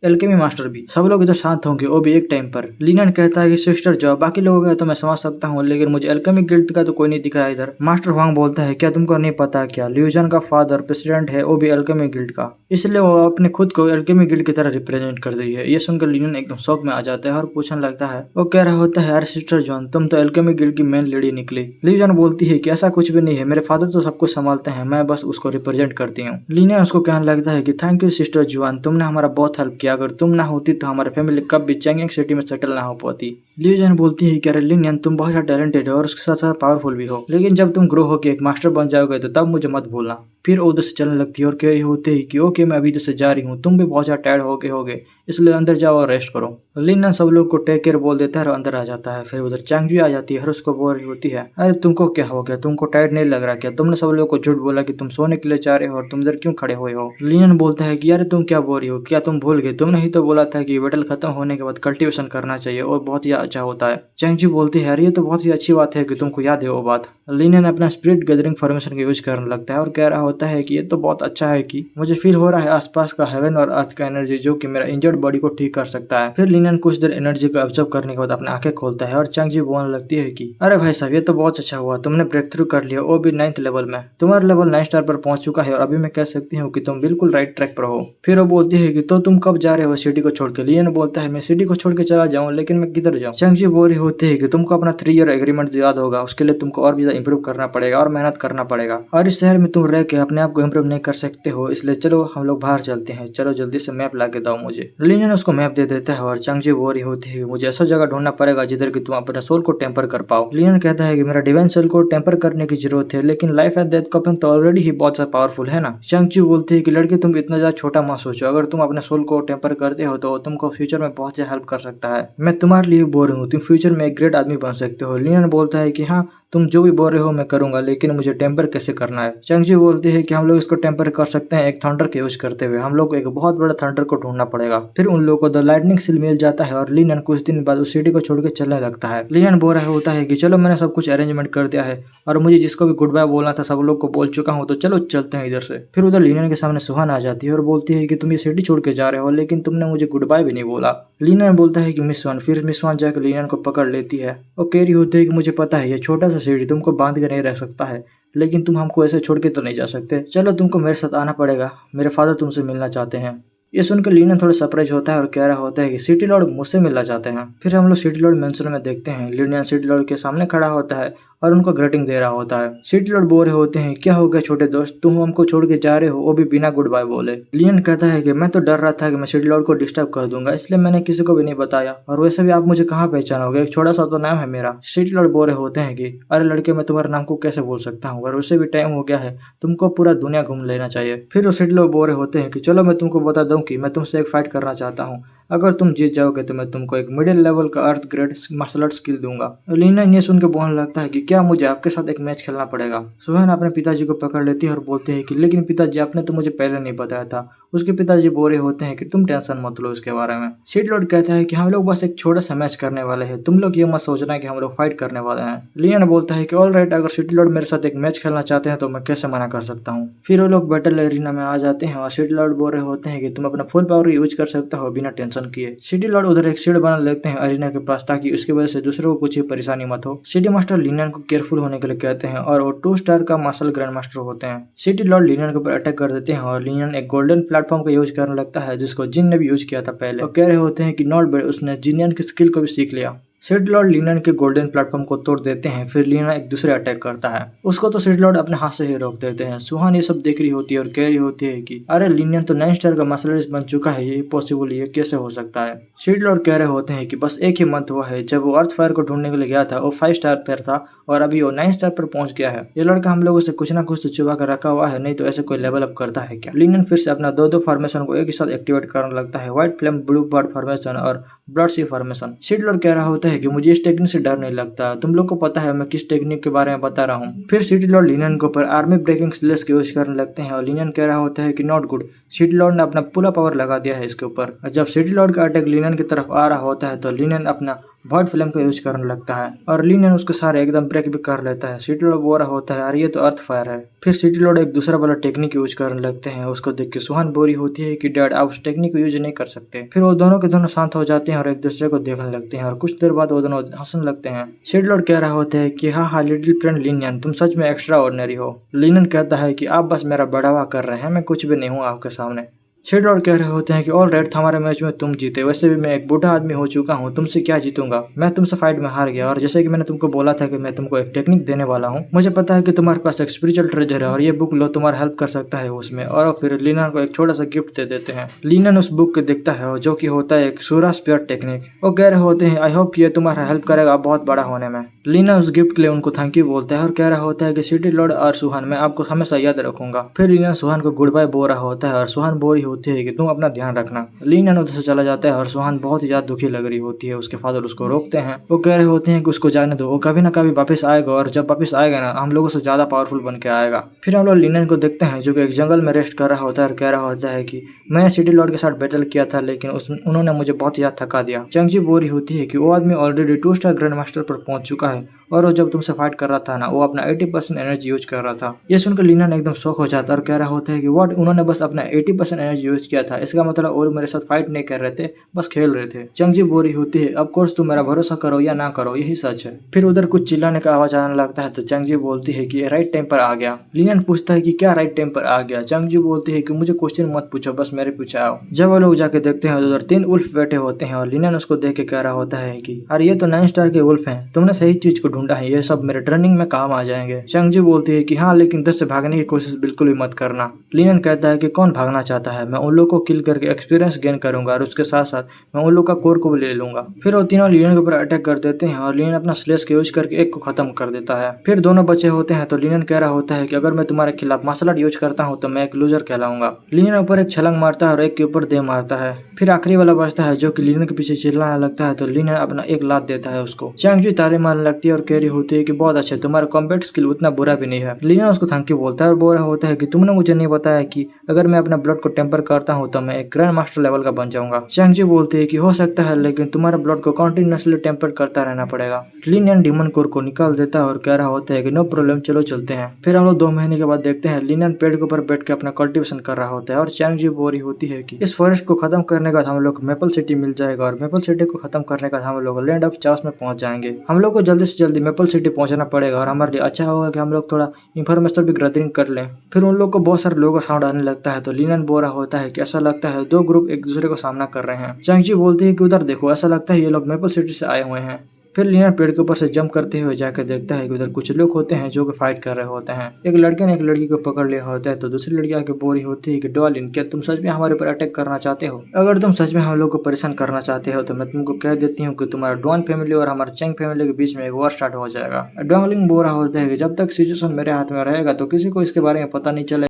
एल्केमी मास्टर भी, सब लोग इधर शांत होंगे, वो भी एक टाइम पर। लिनन कहता है कि सिस्टर जाओ, बाकी लोगों का तो मैं समझ सकता हूँ लेकिन मुझे एल्केमी गिल्ड का तो कोई नहीं दिख रहा है इधर। मास्टर वांग बोलता है क्या तुमको नहीं पता क्या ल्यूजन का फादर प्रेसिडेंट है, वो भी एल्केमी गिल्ड का, इसलिए वो अपने खुद को एल्केमी गिल्ड की तरह रिप्रेजेंट कर रही है। ये सुनकर लिनन एकदम शौक में आ जाता है और पूछने लगता है, वो कह रहा होता है अरे सिस्टर जॉन तुम तो एल्केमी गिल्ड की मेन लेडी निकली। ल्यूजन बोलती है कि ऐसा कुछ भी नहीं है, मेरे फादर तो सब कुछ संभालते हैं, मैं बस उसको रिप्रेजेंट करती हूँ। लिनन उसको कहने लगता है कि थैंक यू सिस्टर जॉन, तुमने हमारा बहुत हेल्प किया, अगर तुम ना होती तो हमारी फैमिली कब भी चैंगिंग सिटी में सेटल ना हो पाती। ल्यूजन बोलती है कि अरे लिनियन तुम बहुत ज़्यादा टैलेंटेड हो और उसके साथ साथ पावरफुल भी हो, लेकिन जब तुम ग्रो होकर एक मास्टर बन जाओगे तो तब मुझे मत भूलना। फिर वो उधर से चलने लगती है और कह रही होती है कि ओके मैं अभी इधर से जा रही हूँ, तुम भी बहुत ज़्यादा टायर्ड होगे इसलिए अंदर जाओ और रेस्ट करो। लिनियन सब लोग को टेक केयर बोल देता है और अंदर आ जाता है। फिर उधर चैंगजी आ जाती है और उसको बोल रही होती है अरे तुमको क्या हो गया, तुमको टायर्ड नहीं लग रहा क्या, तुमने सब लोग को झूठ बोला कि तुम सोने के लिए जा रहे हो और तुम इधर क्यों खड़े हुए हो। लिनियन बोलता है कि यार तुम क्या बोल रही हो, क्या तुम भूल गए, तुमने ही तो बोला था कि बैटल खत्म होने के बाद कल्टीवेशन करना चाहिए और बहुत ही अच्छा होता है। चैंगजी बोलती है यार ये तो बहुत ही अच्छी बात है कि तुमको याद है वो बात। लिनियन अपना स्पिरिट गैदरिंग फॉर्मेशन का यूज करने लगता है और कह रहा होता है कि ये तो बहुत अच्छा है कि मुझे फील हो रहा है आसपास का हेवन और अर्थ का एनर्जी जो कि मेरा इंजर्ड बॉडी को ठीक कर सकता है। फिर लिनियन कुछ देर एनर्जी को ऑब्जर्व करने के बाद अपनी आंखें खोलता है और चैंगजी बोलने लगती है कि अरे भाई साहब ये तो बहुत अच्छा हुआ, तुमने ब्रेक थ्रू कर लिया, वो भी 9th लेवल में, तुम्हारा लेवल 9 स्टार पर पहुंच चुका है और अभी मैं कह सकती हूँ कि तुम बिल्कुल राइट ट्रैक पर हो। फिर वो बोलती है कि तो तुम कब जा रहे हो सिटी को छोड़ के। लिनियन बोलता है मैं सिटी को छोड़ के चला जाऊँ लेकिन मैं किधर जाऊँ। चैंगजी बोल रही होती है कि तुमको अपना 3 ईयर एग्रीमेंट याद होगा, उसके लिए तुमको और भी ज्यादा इंप्रूव करना पड़ेगा और मेहनत करना पड़ेगा और इस शहर में तुम रह के अपने आप को इंप्रूव नहीं कर सकते हो, इसलिए चलो हम लोग बाहर चलते हैं, चलो जल्दी से मैप ला के दो मुझे। लिनियन उसको मैप दे देता है और चैंगजी बोल रही होती है मुझे ऐसा जगह ढूंढना पड़ेगा जिधर कि तुम अपने सोल को टेम्पर कर पाओ। लिनियन कहता है कि मेरा डिवाइन सोल को टेम्पर करने की जरूरत है लेकिन लाइफ एंड डेथ का अपन तो ऑलरेडी ही बहुत ज्यादा पावरफुल है ना। चैंगजी बोलती है कि लड़के तुम इतना ज्यादा छोटा मत सोचो, अगर तुम अपने सोल को टेम्पर करते हो तो तुमको फ्यूचर में बहुत ज्यादा हेल्प कर सकता है, मैं तुम्हारे लिए बोल रही हूँ, तुम फ्यूचर में एक ग्रेट आदमी बन सकते हो। लिनियन बोलता है कि हाँ तुम जो भी बोल रहे हो मैं करूंगा लेकिन मुझे टेम्पर कैसे करना है। चैंगजी बोलती है कि हम लोग इसको टेम्पर कर सकते हैं एक थंडर के यूज करते हुए, हम लोग को एक बहुत बड़ा थंडर को ढूंढना पड़ेगा। फिर उन लोगों को द लाइटनिंग सील मिल जाता है और लिनियन कुछ दिन बाद उस सिटी को छोड़ के चलने लगता है। लिनियन बोल रहा होता है कि चलो मैंने सब कुछ अरेंजमेंट कर दिया है और मुझे जिसको भी गुड बाय बोलना था सब लोग को बोल चुका हूँ, तो चलो चलते हैं इधर से। फिर उधर लिनियन के सामने सुहान आ जाती है और बोलती है कि तुम ये सिटी छोड़ के जा रहे हो लेकिन तुमने मुझे गुड बाय भी नहीं बोला। लिनियन बोलता है कि मिस वन। फिर मिस वन जाकर लिनियन को पकड़ लेती है और कह रही होती है कि मुझे पता है ये छोटा सा सिटी तुमको बांध के नहीं रह सकता है लेकिन तुम हमको ऐसे छोड़ के तो नहीं जा सकते, चलो तुमको मेरे साथ आना पड़ेगा, मेरे फादर तुमसे मिलना चाहते हैं। ये सुनकर लिनियन थोड़ा सरप्राइज होता है और कह रहा होता है कि सिटी लॉर्ड मुझसे मिलना चाहते हैं। फिर हम लोग सिटी लॉर्ड मेंशन में देखते हैं लिनियन सिटी लॉर्ड के सामने खड़ा होता है और उनको ग्रीटिंग दे रहा होता है। सिटी लॉर्ड बोल रहे होते हैं क्या हो गया छोटे दोस्त, तुम हमको छोड़ के जा रहे हो, वो भी बिना गुड बाय बोले। लिनियन कहता है कि मैं तो डर रहा था कि मैं सिटी लॉर्ड को डिस्टर्ब कर दूंगा इसलिए मैंने किसी को भी नहीं बताया, और वैसे भी आप मुझे कहाँ पहचानोगे, एक छोटा सा तो नाम है मेरा। सिटी लॉर्ड बोल रहे होते हैं कि अरे लड़के मैं तुम्हारे नाम को कैसे बोल सकता हूँ, और वैसे भी टाइम हो गया है, तुमको पूरा दुनिया घूम लेना चाहिए। फिर वो सिटी लॉर्ड बोल रहे होते हैं कि चलो मैं तुमको बता दूं कि मैं तुमसे एक फाइट करना चाहता हूँ, अगर तुम जीत जाओगे तो मैं तुमको एक मिडिल लेवल का अर्थ ग्रेड मार्शल आर्ट स्किल दूंगा। लिनियन ये सुन के बोलने लगता है कि क्या मुझे आपके साथ एक मैच खेलना पड़ेगा। सुहान अपने पिताजी को पकड़ लेती है और बोलते हैं कि लेकिन पिताजी आपने तो मुझे पहले नहीं बताया था। उसके पिताजी बोल रहे होते हैं कि तुम टेंशन मत लो उसके बारे में। सिटी लॉर्ड कहता है कि हम लोग बस एक छोटा सा मैच करने वाले हैं, तुम लोग ये मत सोचना कि हम लोग फाइट करने वाले हैं। लिनियन बोलता है कि ऑल राइट, अगर सिटी लॉर्ड मेरे साथ एक मैच खेलना चाहते हैं तो मैं कैसे मना कर सकता हूँ। फिर वो लोग बैटल एरिना में आ जाते हैं और सिटी लॉर्ड बोल रहे होते हैं कि तुम अपना फुल पावर यूज कर सकते हो बिना टेंशन किए। सिटी लॉर्ड उधर एक शील्ड बना लेते हैं अरीना के पास ताकि उसकी वजह से दूसरों को कुछ ही परेशानी मत हो। सिटी मास्टर लिनियन को केयरफुल होने के लिए कहते हैं और वो 2 स्टार का मार्शल ग्रैंड मास्टर होते हैं। सिटी लॉर्ड लिनियन के ऊपर अटैक कर देते हैं और लिनियन एक गोल्डन प्लेटफॉर्म का यूज करने लगता है जिसको जिन ने भी यूज किया था पहले, और कह रहे होते हैं कि नॉट बैड, उसने जिनियन की स्किल को भी सीख लिया। सिटी लॉर्ड लिनियन के गोल्डन प्लेटफॉर्म को तोड़ देते हैं। फिर लिनियन एक दूसरे अटैक करता है, उसको तो सिटी लॉर्ड अपने हाथ से ही रोक देते हैं। सुहान ये सब देख रही होती है और कह रही होती है कि अरे लिनियन तो 9 स्टार का मार्शल आर्टिस्ट बन चुका है, ये पॉसिबल, ये कैसे हो सकता है। सिटी लॉर्ड कह रहे होते हैं कि बस एक ही मंथ हुआ है जब वो अर्थ फायर को ढूंढने के लिए गया था, वो 5 स्टार पर था और अभी वो 9 स्टार पर पहुंच गया है। ये लड़का हम लोगों से कुछ ना कुछ तो छुपा कर रखा हुआ है, नहीं तो ऐसे कोई लेवल अप करता है क्या। लिनियन फिर से अपना 2-2 फॉर्मेशन को एक ही साथ एक्टिवेट करने लगता है, white flame, blue bud formation और ब्लड सी फॉर्मेशन। सिटी लॉर्ड कह रहा होता है कि मुझे इस टेक्निक से डर नहीं लगता, तुम लोग को पता है मैं किस टेक्निक के बारे में बता रहा हूँ। फिर सिटी लॉर्ड लिनियन के ऊपर आर्मी ब्रेकिंग स्लेस के यूज करने लगते हैं और लिनियन कह रहा होता है कि नॉट गुड। सिटी लॉर्ड ने अपना पूरा पावर लगा दिया है इसके ऊपर। जब सिटी लॉर्ड का अटैक लिनियन की तरफ आ रहा होता है तो लिनियन अपना वॉइड फ्लेम का यूज करने लगता है और लिनियन उसके सारे एकदम ब्रेक भी कर लेता है। सिटी लॉर्ड बोल रहा होता है यार ये तो अर्थ फायर है। फिर सिटी लॉर्ड एक दूसरा वाला टेक्निक यूज करने लगते हैं। उसको देख के सुहान बोरी होती है कि डैड आप उस टेक्निक को यूज नहीं कर सकते। फिर वो दोनों के दोनों शांत हो जाते हैं और एक दूसरे को देखने लगते हैं और कुछ देर बाद वो दोनों हंसने लगते हैं। सिटी लॉर्ड कह रहा होता है कि हाँ हाँ लिटिल फ्रेंड लिनियन, तुम सच में एक्स्ट्रा ऑर्डिनरी हो। लिनियन कहता है कि आप बस मेरा बढ़ावा कर रहे हैं, मैं कुछ भी नहीं हूँ आपके सामने। सिटी लॉर्ड कह रहे होते हैं कि ऑल राइट, हमारे मैच में तुम जीते, वैसे भी मैं एक बूढ़ा आदमी हो चुका हूँ, तुमसे क्या जीतूंगा, मैं तुमसे फाइट में हार गया और जैसे कि मैंने तुमको बोला था कि मैं तुमको एक टेक्निक देने वाला हूँ, मुझे पता है कि तुम्हारे पास एक स्पिरिचुअल ट्रेजर है और ये बुक लो, तुम्हारा हेल्प कर सकता है उसमें। और फिर लिनन को एक छोटा सा गिफ्ट दे देते हैं। लिनन उस बुक को देखता है जो कि होता है एक सूरा स्पेयर टेक्निक। वो कह रहे होते हैं आई होप कि ये तुम्हारा हेल्प करेगा बहुत बड़ा होने में। लिनन उस गिफ्ट के लिए उनको थैंक यू बोलता है और कह रहा होता है कि सिटी लॉर्ड और सुहान, मैं आपको हमेशा याद रखूंगा। फिर लिनन सुहान को गुड बाय बोल रहा होता है और सुहान बोल रही होती है कि तुम अपना ध्यान रखना। लिनन उधर से चला जाता है और सुहान बहुत ही ज्यादा दुखी लग रही होती है। उसके फादर उसको रोकते हैं। वो कह रहे होते हैं कि उसको जाने दो, वो कभी ना कभी वापस आएगा और जब वापस आएगा ना हम लोगों से ज्यादा पावरफुल बन के आएगा। फिर हम लोग लिनन को देखते हैं जो कि एक जंगल में रेस्ट कर रहा होता है और कह रहा होता है कि मैं सिटी लॉर्ड के साथ बैटल किया था लेकिन उन्होंने मुझे बहुत ज्यादा थका दिया। चंगजी बोल रही होती है कि वो आदमी ऑलरेडी 2 स्टार ग्रैंड मास्टर पर पहुंच चुका है और वो जब तुमसे फाइट कर रहा था ना वो अपना 80% एनर्जी यूज कर रहा था। ये सुनकर लिनन एकदम शॉक हो जाता है और कह रहा होता है कि व्हाट, उन्होंने बस अपना 80% एनर्जी यूज किया था, इसका मतलब वो मेरे साथ फाइट नहीं कर रहे थे, बस खेल रहे थे। चंगजी बोल रही होती है ऑफ कोर्स तुम मेरा भरोसा करो या ना करो यही सच है। फिर उधर कुछ चिल्लाने का आवाज आने लगता है तो चंगजी बोलती है कि राइट टाइम पर आ गया। लिनन पूछता है कि क्या राइट टाइम पर आ गया। चंगजी बोलती है कि मुझे क्वेश्चन मत पूछो, बस मेरे पीछे आओ। जब वो लोग जाके देखते हैं उधर 3 उल्फ बैठे होते हैं और लिनन उसको देख के कह रहा होता है कि अरे ये तो 9 स्टार के उल्फ हैं, तुमने सही चीज को ढूंढा है, ये सब मेरे ट्रेनिंग में काम आ जाएंगे। चंगजी बोलती है कि हाँ लेकिन इधर से भागने की कोशिश बिल्कुल भी मत करना। लिनन कहता है कि कौन भागना चाहता है, मैं उन लोगों को किल करके एक्सपीरियंस गेन करूंगा और उसके साथ साथ मैं उन लोग का कोर को भी ले लूंगा। फिर वो तीनों लिनन के ऊपर अटैक कर देते हैं और लिनन अपना स्लेश का यूज करके एक को खत्म कर देता है। फिर दोनों बचे होते हैं तो लिनन कह रहा होता है कि अगर मैं तुम्हारे खिलाफ मार्शल आर्ट यूज करता हूँ तो मैं एक लूजर कहलाऊंगा। लिनन ऊपर एक छलांग मारता है और एक के ऊपर दे मारता है। फिर आखिरी वाला बचता है जो कि लिनन के पीछे चिल्लाने लगता है तो लिनन अपना एक लात देता है उसको। चैंगजी ताली मारने लगती है और कह रही होती है कि बहुत अच्छा, तुम्हारा कॉम्बैट स्किल उतना बुरा भी नहीं है। लिनन उसको थैंक यू बोलता है और बोल रहा होता है कि तुमने मुझे नहीं बताया कि अगर मैं अपना ब्लड को टेम्पर करता हूँ तो मैं एक ग्रैंड मास्टर लेवल का बन जाऊंगा। चैंगजी बोलती है कि हो सकता है लेकिन तुम्हारा ब्लड को कंटिन्यूअसली टेम्पर करता रहना पड़ेगा। लिनन डीमन कोर को निकाल देता है और कह रहा होता है कि नो प्रॉब्लम, चलो चलते हैं। फिर हम लोग 2 महीने के बाद देखते हैं लिनन पेड़ के ऊपर बैठ के अपना कल्टीवेशन कर रहा होता है और चैंगजी बोल रही होती है कि इस फॉरेस्ट को खत्म करने के बाद हम लोग मेपल सिटी मिल जाएगा और मेपल सिटी को खत्म करने के बाद हम लोग लैंड ऑफ चाओस में पहुंच जाएंगे। हम लोग को जल्दी से जल्दी मेपल सिटी पहुंचना पड़ेगा और हमारे लिए अच्छा होगा कि हम लोग थोड़ा इन्फॉर्मेशन भी गैदरिंग कर लें। फिर उन लोग को बहुत सारे लोगों का साउंड आने लगता है तो लिनन बोल रहा होता है कि ऐसा लगता है 2 ग्रुप एक दूसरे को सामना कर रहे हैं। चैंगजी बोलती है कि उधर देखो, ऐसा लगता है ये लोग मेपल सिटी से आए हुए हैं। फिर लिनन पेड़ के ऊपर से जंप करते हुए जाकर देखता है कि उधर कुछ लोग होते हैं जो कि फाइट कर रहे होते हैं। एक लड़के ने एक लड़की को पकड़ लिया होता है तो दूसरी लड़की आके बोल रही होती है कि डॉलिन, क्या तुम सच में हमारे ऊपर अटैक करना चाहते हो? अगर तुम सच में हम लोग को परेशान करना चाहते हो तो मैं तुमको कह देती हूँ कि तुम्हारा डॉन फैमिली और हमारे चेंग फैमिली के बीच में एक वॉर स्टार्ट हो जाएगा। डॉलिन बोल रहा होता है कि जब तक सिचुएशन मेरे हाथ में रहेगा तो किसी को इसके बारे में पता नहीं चलेगा।